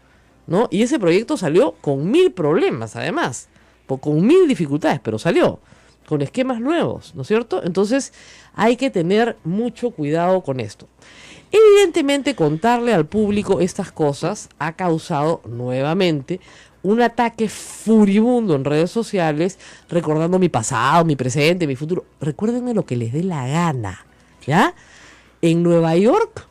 ¿no? Y ese proyecto salió con 1000 problemas, además, con 1000 dificultades, pero salió con esquemas nuevos, ¿no es cierto? Entonces hay que tener mucho cuidado con esto. Evidentemente, contarle al público estas cosas ha causado nuevamente un ataque furibundo en redes sociales, recordando mi pasado, mi presente, mi futuro. Recuérdenme lo que les dé la gana, ¿ya? En Nueva York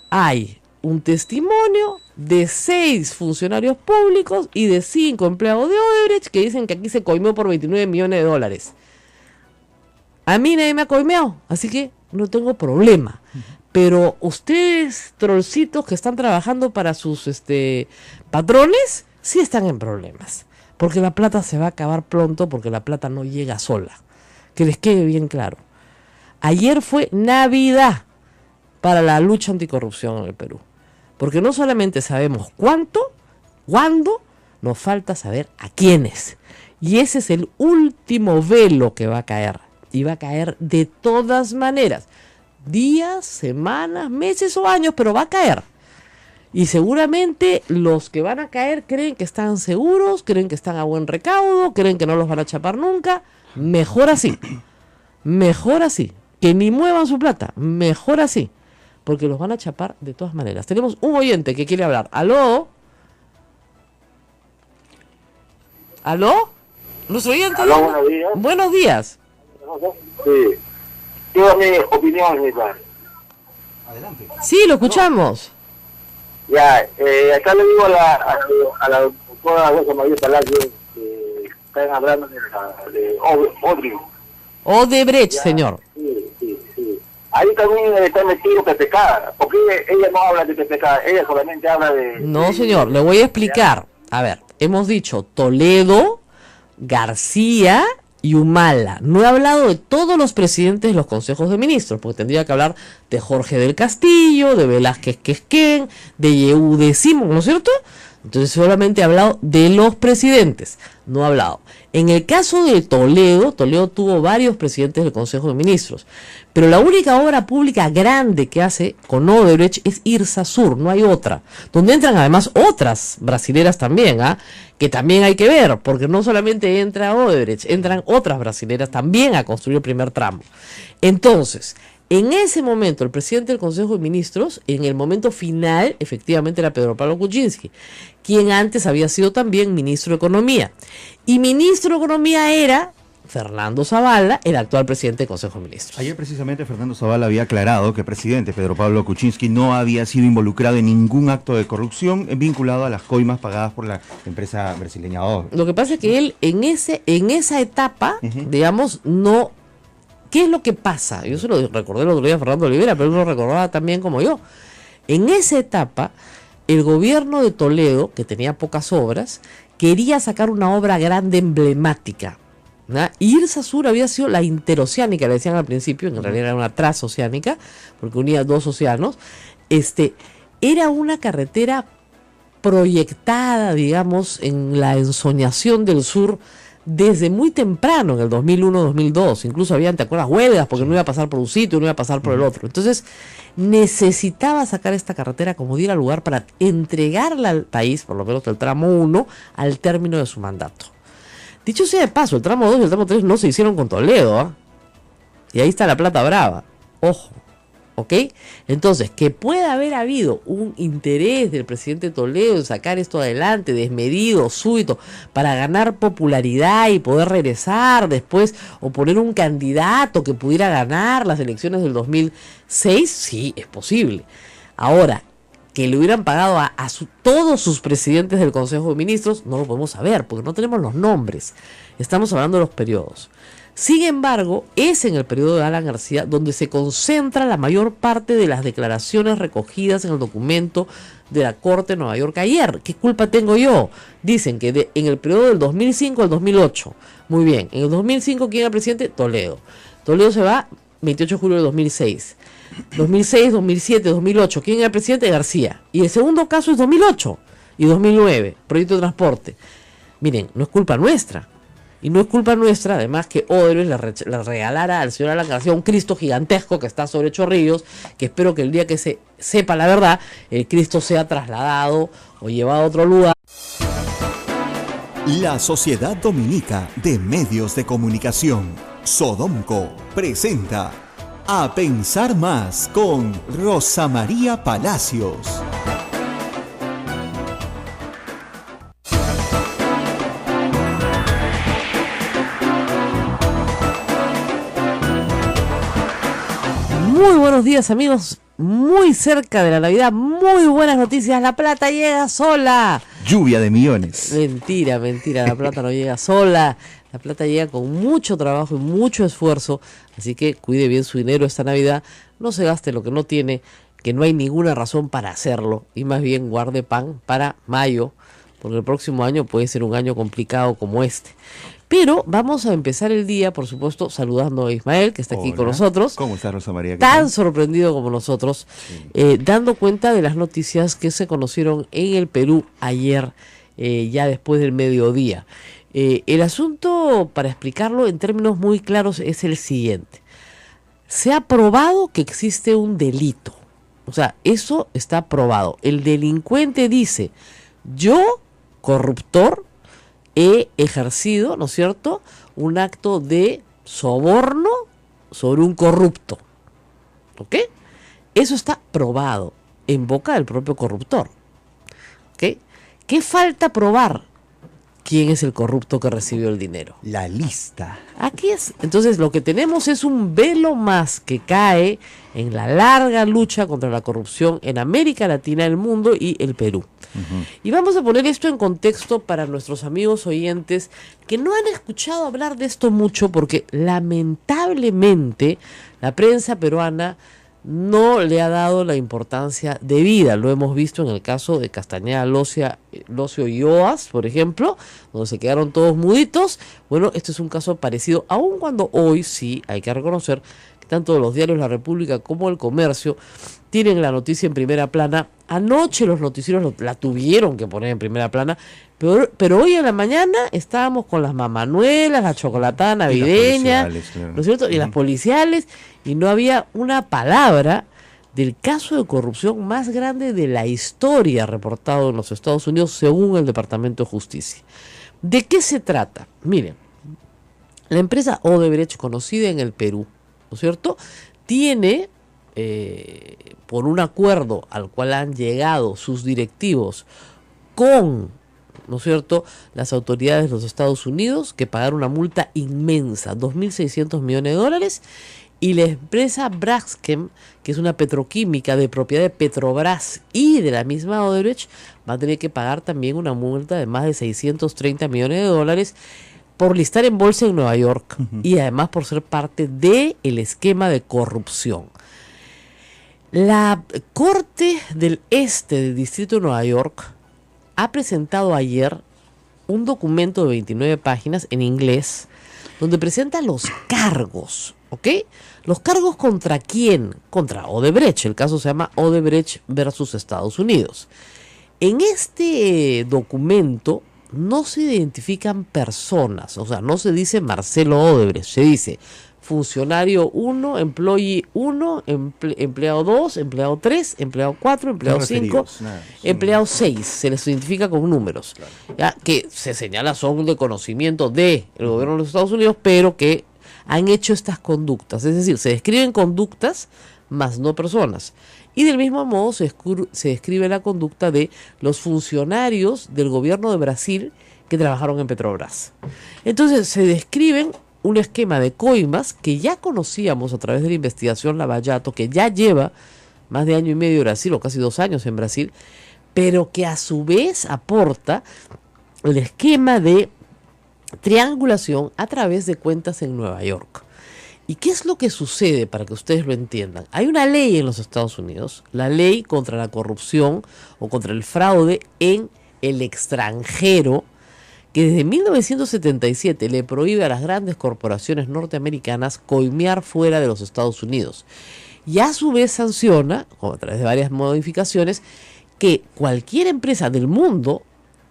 hay un testimonio de 6 funcionarios públicos y de 5 empleados de Odebrecht que dicen que aquí se coimeó por 29 millones de dólares. A mí nadie me ha coimeado, así que no tengo problema. Pero ustedes, trollcitos que están trabajando para sus patrones, sí están en problemas. Porque la plata se va a acabar pronto, porque la plata no llega sola. Que les quede bien claro. Ayer fue Navidad para la lucha anticorrupción en el Perú. Porque no solamente sabemos cuánto, cuándo, nos falta saber a quiénes. Y ese es el último velo que va a caer. Y va a caer de todas maneras. Días, semanas, meses o años, pero va a caer. Y seguramente los que van a caer creen que están seguros, creen que están a buen recaudo, creen que no los van a chapar nunca. Mejor así. Mejor así. Que ni muevan su plata. Mejor así. Porque los van a chapar de todas maneras. Tenemos un oyente que quiere hablar. ¿Aló? ¿Aló? ¿Nuestro oyente? Aló, buenos días. Buenos días. Sí. Quiero mi opinión, mi padre. Sí, lo escuchamos. Ya, acá le digo a la doctora Rosa María Palacios que están hablando de Odebrecht. Odebrecht, señor. Sí. Ahí también está metido PPK, porque ella no habla de PPK, ella solamente habla de... No, señor, le voy a explicar. A ver, hemos dicho Toledo, García y Humala. No he hablado de todos los presidentes de los consejos de ministros, porque tendría que hablar de Jorge del Castillo, de Velázquez Quesquén, de Yehude Simón, ¿no es cierto? Entonces solamente he hablado de los presidentes, no he hablado. En el caso de Toledo tuvo varios presidentes del Consejo de Ministros, pero la única obra pública grande que hace con Odebrecht es Irsa Sur, no hay otra, donde entran además otras brasileras también, que también hay que ver, porque no solamente entra Odebrecht, entran otras brasileras también a construir el primer tramo. Entonces, en ese momento, el presidente del Consejo de Ministros, en el momento final, efectivamente era Pedro Pablo Kuczynski, quien antes había sido también ministro de Economía. Y ministro de Economía era Fernando Zavala, el actual presidente del Consejo de Ministros. Ayer precisamente Fernando Zavala había aclarado que el presidente Pedro Pablo Kuczynski no había sido involucrado en ningún acto de corrupción vinculado a las coimas pagadas por la empresa brasileña Odebrecht. Lo que pasa es que él en esa etapa, digamos, no... ¿Qué es lo que pasa? Yo se lo recordé el otro día a Fernando Olivera, pero él lo recordaba también como yo. En esa etapa, el gobierno de Toledo, que tenía pocas obras, quería sacar una obra grande emblemática, ¿no? Irsa Sur había sido la interoceánica, le decían al principio, en realidad era una transoceánica, porque unía dos océanos. Era una carretera proyectada, digamos, en la ensoñación del sur, desde muy temprano, en el 2001-2002, incluso habían, ¿te acuerdas?, huelgas, porque no iba a pasar por un sitio, no iba a pasar por el otro. Entonces, necesitaba sacar esta carretera como diera lugar para entregarla al país, por lo menos el tramo 1, al término de su mandato. Dicho sea de paso, el tramo 2 y el tramo 3 no se hicieron con Toledo, y ahí está la plata brava. Ojo. ¿Ok? Entonces, que pueda haber habido un interés del presidente Toledo en sacar esto adelante, desmedido, súbito, para ganar popularidad y poder regresar después, o poner un candidato que pudiera ganar las elecciones del 2006, sí, es posible. Ahora, que le hubieran pagado a todos sus presidentes del Consejo de Ministros, no lo podemos saber, porque no tenemos los nombres. Estamos hablando de los periodos. Sin embargo, es en el periodo de Alan García donde se concentra la mayor parte de las declaraciones recogidas en el documento de la Corte de Nueva York ayer. ¿Qué culpa tengo yo? Dicen que en el periodo del 2005 al 2008. Muy bien, en el 2005, ¿quién era el presidente? Toledo. Toledo se va 28 de julio de 2006. 2006, 2007, 2008. ¿Quién era el presidente? García. Y el segundo caso es 2008 y 2009, proyecto de transporte. Miren, no es culpa nuestra. Y no es culpa nuestra, además, que Odebrecht le regalara al señor Alan García un Cristo gigantesco que está sobre Chorrillos, que espero que el día que se sepa la verdad, el Cristo sea trasladado o llevado a otro lugar. La Sociedad Dominica de Medios de Comunicación, Sodomco, presenta A Pensar Más con Rosa María Palacios. Muy buenos días, amigos, muy cerca de la Navidad, muy buenas noticias, la plata llega sola. Lluvia de millones. Mentira, la plata no llega sola, la plata llega con mucho trabajo y mucho esfuerzo, así que cuide bien su dinero esta Navidad, no se gaste lo que no tiene, que no hay ninguna razón para hacerlo, y más bien guarde pan para mayo, porque el próximo año puede ser un año complicado como este. Pero vamos a empezar el día, por supuesto, saludando a Ismael, que está aquí con nosotros. ¿Cómo está, Rosa María? Tan sorprendido como nosotros, dando cuenta de las noticias que se conocieron en el Perú ayer, ya después del mediodía. El asunto, para explicarlo en términos muy claros, es el siguiente. Se ha probado que existe un delito. O sea, eso está probado. El delincuente dice, yo, corruptor, he ejercido, ¿no es cierto?, un acto de soborno sobre un corrupto. ¿Ok? Eso está probado en boca del propio corruptor. ¿Ok? ¿Qué falta probar? quién es el corrupto que recibió el dinero. La lista. Aquí es. Entonces lo que tenemos es un velo más que cae en la larga lucha contra la corrupción en América Latina, el mundo y el Perú. Y vamos a poner esto en contexto para nuestros amigos oyentes que no han escuchado hablar de esto mucho, porque lamentablemente la prensa peruana no le ha dado la importancia debida. Lo hemos visto en el caso de Castañeda, Locio y Oas, por ejemplo, donde se quedaron todos muditos. Bueno, este es un caso parecido, aun cuando hoy sí hay que reconocer que tanto los diarios La República como El Comercio tienen la noticia en primera plana. Anoche los noticieros la tuvieron que poner en primera plana, pero hoy en la mañana estábamos con las mamanuelas, la chocolatada navideña, ¿no es cierto? Y las policiales, y no había una palabra del caso de corrupción más grande de la historia reportado en los Estados Unidos, según el Departamento de Justicia. ¿De qué se trata? Miren, la empresa Odebrecht, conocida en el Perú, ¿no es cierto?, tiene, por un acuerdo al cual han llegado sus directivos con, ¿no es cierto?, las autoridades de los Estados Unidos, que pagaron una multa inmensa, $2.600 millones, y la empresa Braskem, que es una petroquímica de propiedad de Petrobras y de la misma Odebrecht, va a tener que pagar también una multa de más de $630 millones por listar en bolsa en Nueva York y además por ser parte del esquema de corrupción. La Corte del Este del Distrito de Nueva York ha presentado ayer un documento de 29 páginas en inglés donde presenta los cargos, ¿ok? ¿Los cargos contra quién? Contra Odebrecht. El caso se llama Odebrecht versus Estados Unidos. En este documento no se identifican personas, o sea, no se dice Marcelo Odebrecht, se dice funcionario 1, employee 1, empleado 2, empleado 3, empleado 4, empleado 5, empleado 6, se les identifica con números, claro, ya, que se señala son de conocimiento del gobierno de los Estados Unidos, pero que han hecho estas conductas, es decir, se describen conductas, más no personas. Y del mismo modo se describe la conducta de los funcionarios del gobierno de Brasil que trabajaron en Petrobras. Entonces se describen un esquema de coimas que ya conocíamos a través de la investigación Lavallato, que ya lleva más de año y medio en Brasil, o casi 2 años en Brasil, pero que a su vez aporta el esquema de triangulación a través de cuentas en Nueva York. ¿Y qué es lo que sucede para que ustedes lo entiendan? Hay una ley en los Estados Unidos, la ley contra la corrupción o contra el fraude en el extranjero, que desde 1977 le prohíbe a las grandes corporaciones norteamericanas coimear fuera de los Estados Unidos. Y a su vez sanciona, a través de varias modificaciones, que cualquier empresa del mundo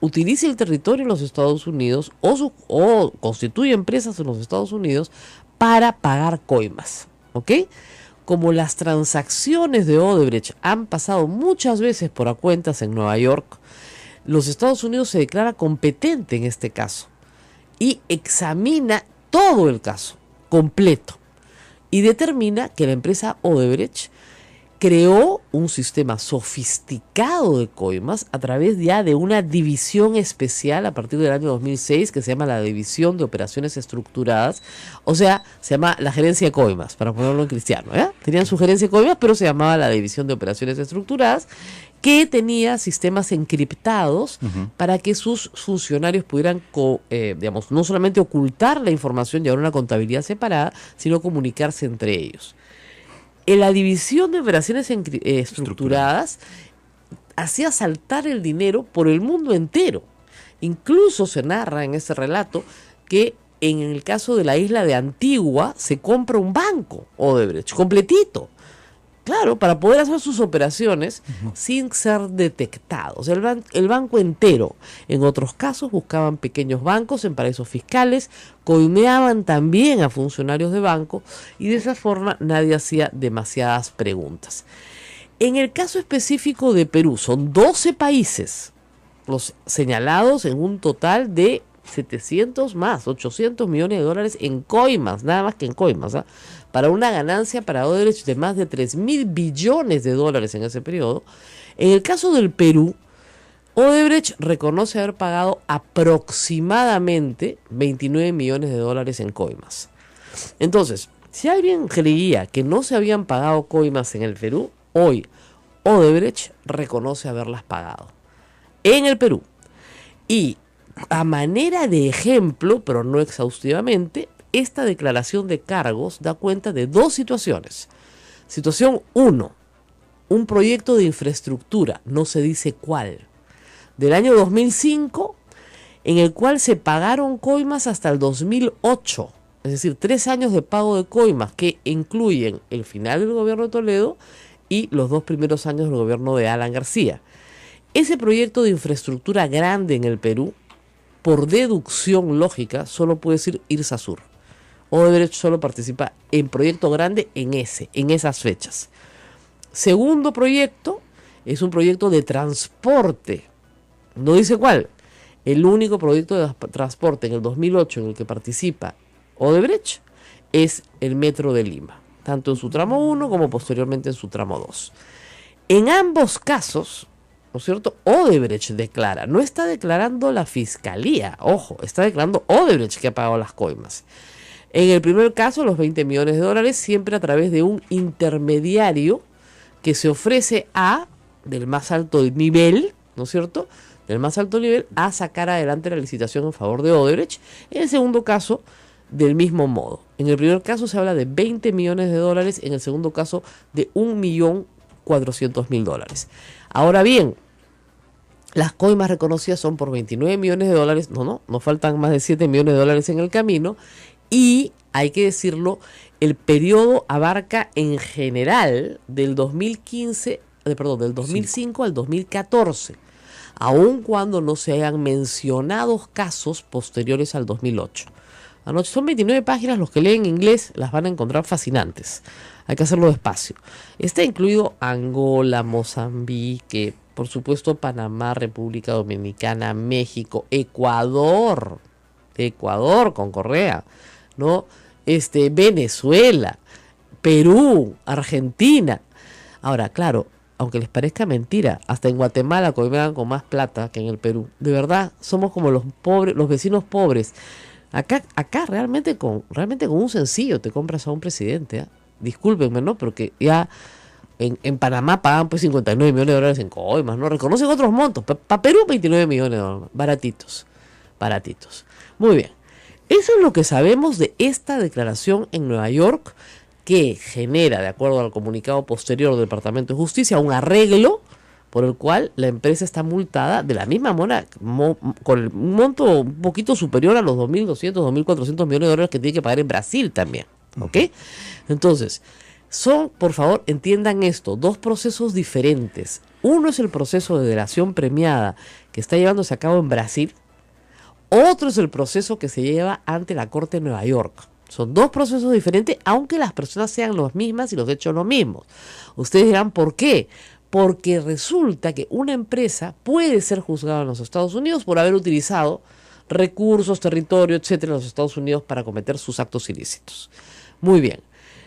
utilice el territorio en los Estados Unidos o constituye empresas en los Estados Unidos para pagar coimas, ¿ok? Como las transacciones de Odebrecht han pasado muchas veces por a cuentas en Nueva York, los Estados Unidos se declara competente en este caso y examina todo el caso completo y determina que la empresa Odebrecht creó un sistema sofisticado de coimas a través ya de una división especial a partir del año 2006 que se llama la División de Operaciones Estructuradas, o sea, se llama la Gerencia de Coimas, para ponerlo en cristiano, ¿ya? Tenían su gerencia de coimas, pero se llamaba la División de Operaciones Estructuradas, que tenía sistemas encriptados para que sus funcionarios pudieran, digamos, no solamente ocultar la información y llevar una contabilidad separada, sino comunicarse entre ellos. En la División de Operaciones Estructuradas hacía saltar el dinero por el mundo entero. Incluso se narra en ese relato que en el caso de la isla de Antigua se compra un banco Odebrecht completito. Claro, para poder hacer sus operaciones sin ser detectados. El banco entero. En otros casos buscaban pequeños bancos en paraísos fiscales, coimeaban también a funcionarios de banco y de esa forma nadie hacía demasiadas preguntas. En el caso específico de Perú, son 12 países los señalados en un total de 800 millones de dólares en coimas, nada más que en coimas, ¿eh? Para una ganancia para Odebrecht de más de 3.000 billones de dólares en ese periodo. En el caso del Perú, Odebrecht reconoce haber pagado aproximadamente 29 millones de dólares en coimas. Entonces, si alguien creía que no se habían pagado coimas en el Perú, hoy Odebrecht reconoce haberlas pagado en el Perú. Y a manera de ejemplo, pero no exhaustivamente, esta declaración de cargos da cuenta de dos situaciones. Situación 1, un proyecto de infraestructura, no se dice cuál, del año 2005, en el cual se pagaron coimas hasta el 2008. Es decir, 3 años de pago de coimas que incluyen el final del gobierno de Toledo y los 2 primeros años del gobierno de Alan García. Ese proyecto de infraestructura grande en el Perú, por deducción lógica, solo puede ser Irsasur. Odebrecht solo participa en proyecto grande en esas fechas. Segundo proyecto es un proyecto de transporte. No dice cuál. El único proyecto de transporte en el 2008 en el que participa Odebrecht es el Metro de Lima, tanto en su tramo 1 como posteriormente en su tramo 2. En ambos casos, ¿no es cierto?, Odebrecht declara, no está declarando la fiscalía, ojo, está declarando Odebrecht que ha pagado las coimas. En el primer caso, los 20 millones de dólares, siempre a través de un intermediario que se ofrece del más alto nivel, ¿no es cierto?, del más alto nivel, a sacar adelante la licitación en favor de Odebrecht. En el segundo caso, del mismo modo. En el primer caso se habla de 20 millones de dólares, en el segundo caso de 1.400.000 dólares. Ahora bien, las coimas reconocidas son por 29 millones de dólares, no faltan más de 7 millones de dólares en el camino, y hay que decirlo, el periodo abarca en general del 2005 al 2014, aun cuando no se hayan mencionado casos posteriores al 2008. Anoche son 29 páginas, los que leen inglés las van a encontrar fascinantes. Hay que hacerlo despacio. Está incluido Angola, Mozambique, por supuesto Panamá, República Dominicana, México, Ecuador con Correa, ¿no? Venezuela, Perú, Argentina. Ahora, claro, aunque les parezca mentira, hasta en Guatemala coimean con más plata que en el Perú. De verdad, somos como los pobres, los vecinos pobres. Acá realmente con un sencillo te compras a un presidente, ¿eh? Discúlpenme, ¿no? Porque ya en Panamá pagan pues 59 millones de dólares en coimas, ¿no? Reconocen otros montos. Para Perú 29 millones de dólares. Baratitos. Muy bien. Eso es lo que sabemos de esta declaración en Nueva York, que genera, de acuerdo al comunicado posterior del Departamento de Justicia, un arreglo por el cual la empresa está multada de la misma manera, con un monto un poquito superior a los 2.200, 2.400 millones de dólares que tiene que pagar en Brasil también. ¿Ok? Entonces, por favor, entiendan esto, dos procesos diferentes. Uno es el proceso de delación premiada que está llevándose a cabo en Brasil. Otro es el proceso que se lleva ante la Corte de Nueva York. Son dos procesos diferentes, aunque las personas sean las mismas y los hechos los mismos. Ustedes dirán, ¿por qué? Porque resulta que una empresa puede ser juzgada en los Estados Unidos por haber utilizado recursos, territorio, etcétera, en los Estados Unidos para cometer sus actos ilícitos. Muy bien.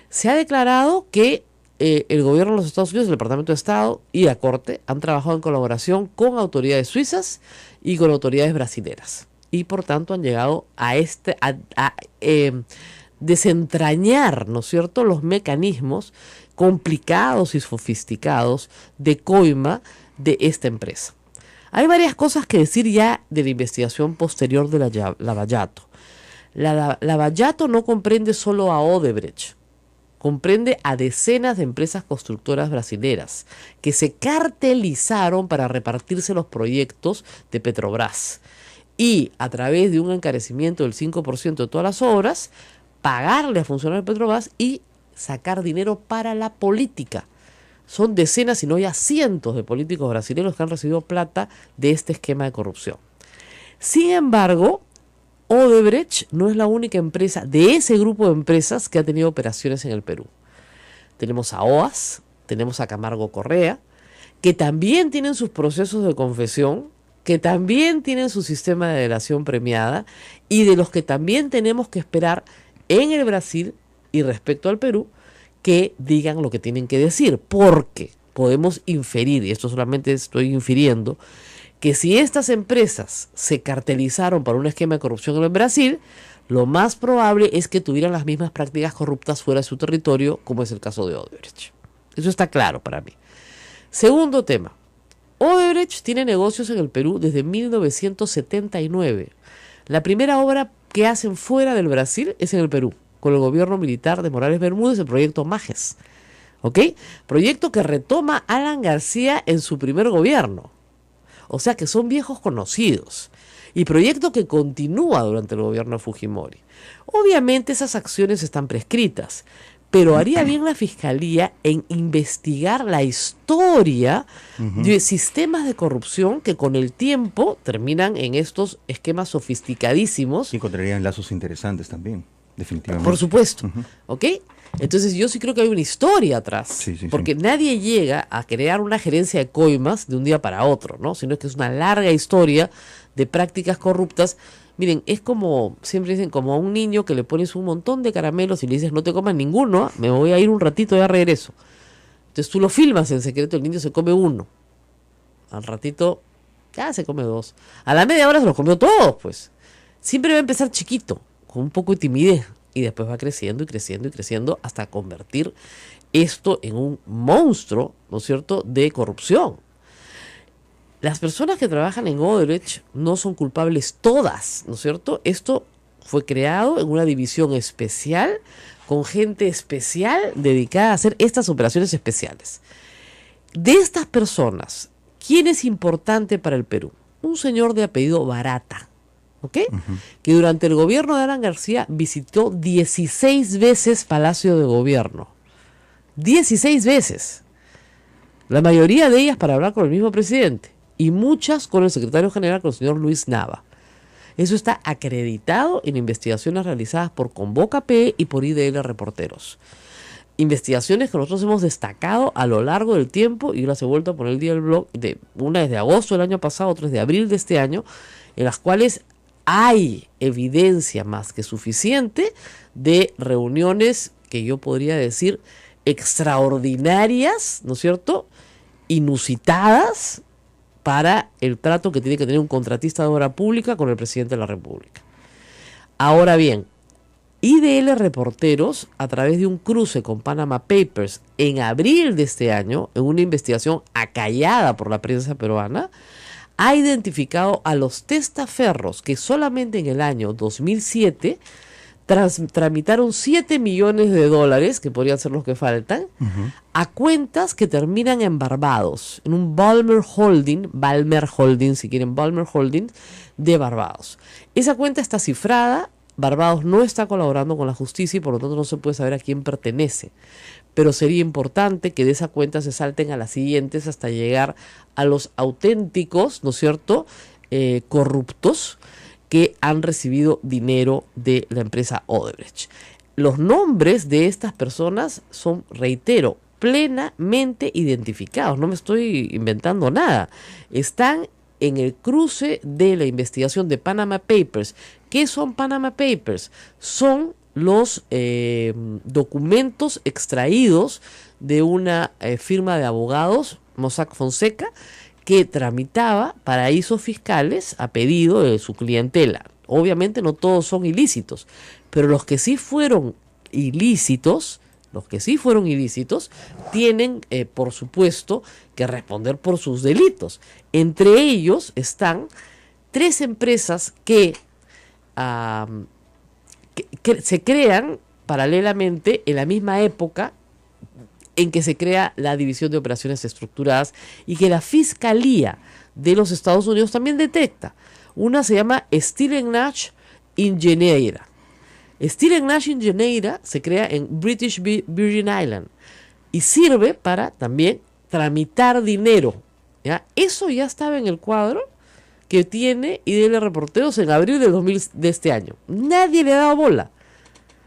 Se ha declarado que el gobierno de los Estados Unidos, el Departamento de Estado y la Corte han trabajado en colaboración con autoridades suizas y con autoridades brasileras. Y por tanto han llegado a desentrañar, ¿no es cierto?, los mecanismos complicados y sofisticados de coima de esta empresa. Hay varias cosas que decir ya de la investigación posterior de Lavallato. Lavallato no comprende solo a Odebrecht, comprende a decenas de empresas constructoras brasileras que se cartelizaron para repartirse los proyectos de Petrobras y a través de un encarecimiento del 5% de todas las obras, pagarle a funcionarios de Petrobras y sacar dinero para la política. Son decenas, si no ya cientos de políticos brasileños que han recibido plata de este esquema de corrupción. Sin embargo, Odebrecht no es la única empresa de ese grupo de empresas que ha tenido operaciones en el Perú. Tenemos a OAS, tenemos a Camargo Correa, que también tienen sus procesos de confesión, que también tienen su sistema de delación premiada y de los que también tenemos que esperar en el Brasil y respecto al Perú que digan lo que tienen que decir, porque podemos inferir, y esto solamente estoy infiriendo, que si estas empresas se cartelizaron para un esquema de corrupción en Brasil, lo más probable es que tuvieran las mismas prácticas corruptas fuera de su territorio, como es el caso de Odebrecht. Eso está claro para mí. Segundo tema. Odebrecht tiene negocios en el Perú desde 1979. La primera obra que hacen fuera del Brasil es en el Perú, con el gobierno militar de Morales Bermúdez, el proyecto Majes. ¿Ok? Proyecto que retoma Alan García en su primer gobierno. O sea que son viejos conocidos. Y proyecto que continúa durante el gobierno de Fujimori. Obviamente esas acciones están prescritas, pero haría bien la Fiscalía en investigar la historia de sistemas de corrupción que con el tiempo terminan en estos esquemas sofisticadísimos. Y encontrarían lazos interesantes también, definitivamente. Por supuesto, ¿ok? Entonces yo sí creo que hay una historia atrás, porque nadie llega a crear una gerencia de coimas de un día para otro, ¿no? Sino que es una larga historia de prácticas corruptas. Miren, es como, siempre dicen, como a un niño que le pones un montón de caramelos y le dices no te comas ninguno, me voy a ir un ratito y ya regreso. Entonces tú lo filmas en secreto, el niño se come uno. Al ratito ya se come dos. A la media hora se los comió todos, pues. Siempre va a empezar chiquito, con un poco de timidez. Y después va creciendo y creciendo y creciendo hasta convertir esto en un monstruo, ¿no es cierto?, de corrupción. Las personas que trabajan en Odebrecht no son culpables todas, ¿no es cierto? Esto fue creado en una división especial, con gente especial dedicada a hacer estas operaciones especiales. De estas personas, ¿quién es importante para el Perú? Un señor de apellido Barata. ¿Ok? Que durante el gobierno de Alan García visitó 16 veces Palacio de Gobierno. 16 veces. La mayoría de ellas para hablar con el mismo presidente. Y muchas con el secretario general, con el señor Luis Nava. Eso está acreditado en investigaciones realizadas por Convoca P y por IDL Reporteros. Investigaciones que nosotros hemos destacado a lo largo del tiempo, y las he vuelto a poner el día del blog, una desde agosto del año pasado, otra desde abril de este año, en las cuales hay evidencia más que suficiente de reuniones que yo podría decir extraordinarias, ¿no es cierto?, inusitadas para el trato que tiene que tener un contratista de obra pública con el presidente de la República. Ahora bien, IDL Reporteros, a través de un cruce con Panama Papers en abril de este año, en una investigación acallada por la prensa peruana, ha identificado a los testaferros que solamente en el año 2007 tramitaron $7 millones, que podrían ser los que faltan, a cuentas que terminan en Barbados, en un Balmer Holding, si quieren, Balmer Holding de Barbados. Esa cuenta está cifrada, Barbados no está colaborando con la justicia y por lo tanto no se puede saber a quién pertenece. Pero sería importante que de esa cuenta se salten a las siguientes hasta llegar a los auténticos, ¿no es cierto?, corruptos que han recibido dinero de la empresa Odebrecht. Los nombres de estas personas son, reitero, plenamente identificados. No me estoy inventando nada. Están en el cruce de la investigación de Panama Papers. ¿Qué son Panama Papers? Son los documentos extraídos de una firma de abogados, Mossack Fonseca, que tramitaba paraísos fiscales a pedido de su clientela. Obviamente no todos son ilícitos, pero los que sí fueron ilícitos, tienen, por supuesto, que responder por sus delitos. Entre ellos están 3 empresas que se crean paralelamente en la misma época en que se crea la División de Operaciones Estructuradas y que la Fiscalía de los Estados Unidos también detecta. Una se llama Steel & Nash Ingenieira. Steel & Nash Ingenieira se crea en British Virgin Island y sirve para también tramitar dinero, ¿ya? Eso ya estaba en el cuadro que tiene IDL Reporteros en abril de este año. Nadie le ha dado bola.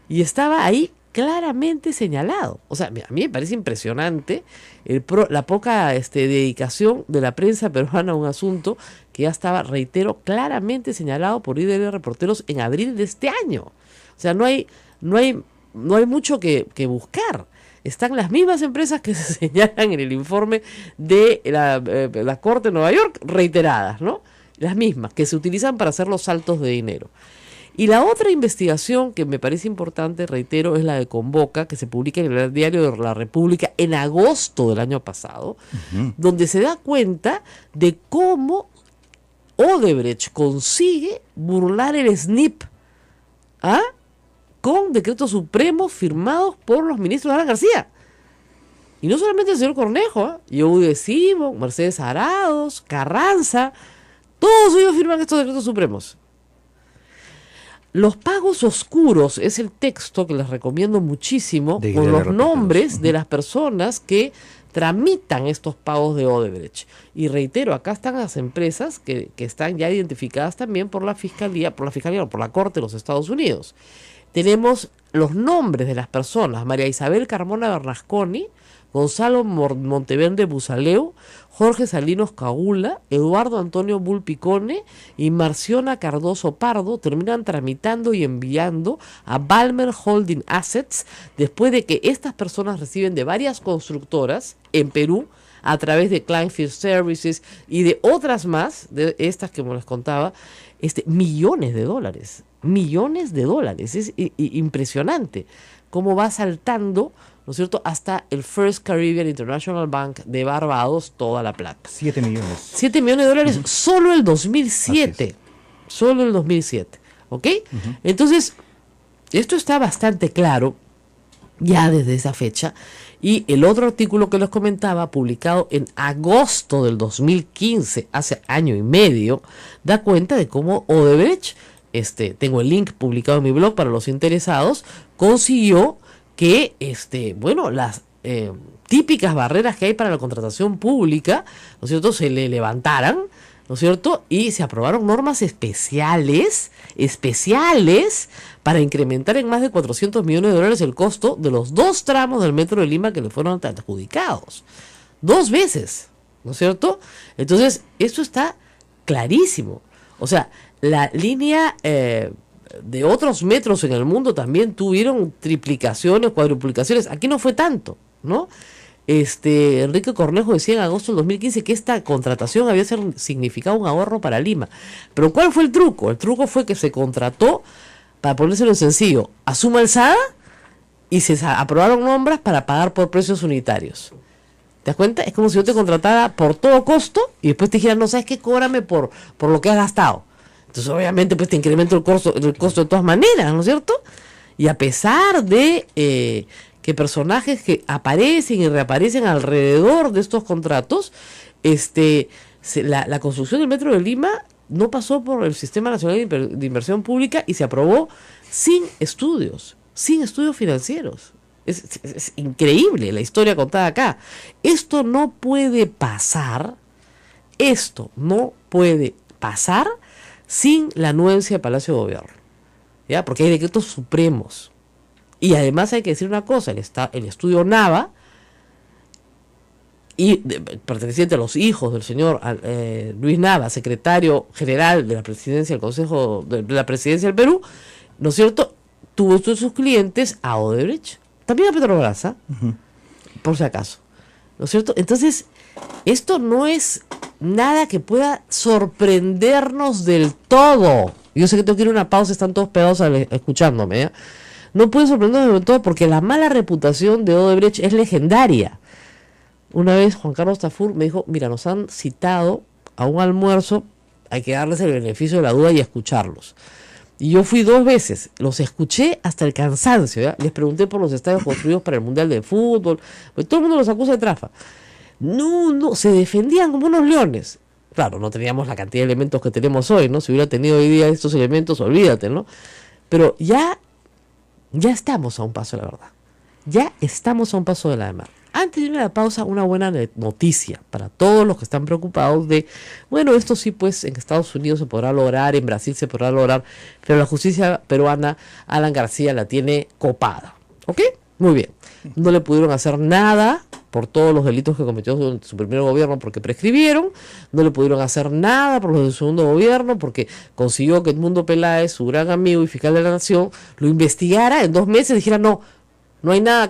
Y estaba ahí claramente señalado. O sea, a mí me parece impresionante la poca dedicación de la prensa peruana a un asunto que ya estaba, reitero, claramente señalado por IDL Reporteros en abril de este año. O sea, no hay mucho que buscar. están las mismas empresas que se señalan en el informe de la Corte de Nueva York, reiteradas, ¿no? Las mismas, que se utilizan para hacer los saltos de dinero. Y la otra investigación que me parece importante, reitero, es la de Convoca, que se publica en el Diario de la República en agosto del año pasado, donde se da cuenta de cómo Odebrecht consigue burlar el SNIP con decretos supremos firmados por los ministros de Alan García. Y no solamente el señor Cornejo, Yehudy Simón, Mercedes Arados, Carranza, todos ellos firman estos decretos supremos. Los pagos oscuros es el texto que les recomiendo muchísimo, con los nombres de las personas que tramitan estos pagos de Odebrecht. Y reitero, acá están las empresas que están ya identificadas también por la Fiscalía, por la Corte de los Estados Unidos. Tenemos los nombres de las personas: María Isabel Carmona Bernasconi, Gonzalo Monteverde Busaleu, Jorge Salinos Caula, Eduardo Antonio Bulpicone y Marciona Cardoso Pardo terminan tramitando y enviando a Balmer Holding Assets después de que estas personas reciben de varias constructoras en Perú a través de Kleinfield Services y de otras más, de estas que me les contaba, millones de dólares. Es impresionante cómo va saltando, ¿no es cierto?, hasta el First Caribbean International Bank de Barbados, toda la plata. 7 millones. 7 millones de dólares solo el 2007. Solo el 2007. ¿Ok? Entonces, esto está bastante claro ya desde esa fecha. Y el otro artículo que les comentaba, publicado en agosto del 2015, hace año y medio, da cuenta de cómo Odebrecht, tengo el link publicado en mi blog para los interesados, consiguió que, las típicas barreras que hay para la contratación pública, ¿no es cierto?, se le levantaran, ¿no es cierto?, y se aprobaron normas especiales para incrementar en más de 400 millones de dólares el costo de los 2 tramos del Metro de Lima que le fueron adjudicados. 2 veces, ¿no es cierto? Entonces, esto está clarísimo. O sea, la línea de otros metros en el mundo también tuvieron triplicaciones, cuadruplicaciones. Aquí no fue tanto, ¿no? Enrique Cornejo decía en agosto del 2015 que esta contratación había significado un ahorro para Lima. Pero ¿cuál fue el truco? El truco fue que se contrató, para ponérselo sencillo, a suma alzada, y se aprobaron nombres para pagar por precios unitarios. ¿Te das cuenta? Es como si yo te contratara por todo costo y después te dijera, no, ¿sabes qué? Cóbrame por lo que has gastado. Entonces, obviamente, pues te incremento el costo de todas maneras, ¿no es cierto? Y a pesar de que personajes que aparecen y reaparecen alrededor de estos contratos, la construcción del Metro de Lima no pasó por el Sistema Nacional de Inversión Pública y se aprobó sin estudios financieros. Es increíble la historia contada acá. Esto no puede pasar sin la anuencia del Palacio de Gobierno, ¿ya? Porque hay decretos supremos. Y además hay que decir una cosa, el estudio Nava, perteneciente a los hijos del señor Luis Nava, secretario general de la presidencia del Consejo de la Presidencia del Perú, ¿no es cierto?, tuvo entre sus clientes a Odebrecht, también a Petrobras, por si acaso, ¿no es cierto? Entonces, esto no es nada que pueda sorprendernos del todo. Yo sé que tengo que ir a una pausa, están todos pegados escuchándome, ¿eh? No puede sorprendernos del todo porque la mala reputación de Odebrecht es legendaria. Una vez Juan Carlos Tafur me dijo, mira, nos han citado a un almuerzo, hay que darles el beneficio de la duda y escucharlos. Y yo fui 2 veces, los escuché hasta el cansancio, ¿ya? Les pregunté por los estadios construidos para el Mundial de Fútbol, pues todo el mundo los acusa de trafa. No, se defendían como unos leones. Claro, no teníamos la cantidad de elementos que tenemos hoy, ¿no? Si hubiera tenido hoy día estos elementos, olvídate, ¿no? Pero ya estamos a un paso de la verdad. Ya estamos a un paso de la demanda. Antes de irme a la pausa, una buena noticia para todos los que están preocupados de, bueno, esto sí, pues en Estados Unidos se podrá lograr, en Brasil se podrá lograr, pero la justicia peruana, Alan García la tiene copada. ¿Ok? Muy bien. No le pudieron hacer nada por todos los delitos que cometió su primer gobierno porque prescribieron, no le pudieron hacer nada por los de su segundo gobierno porque consiguió que Edmundo Peláez, su gran amigo y fiscal de la Nación, lo investigara en 2 meses y dijera, no hay nada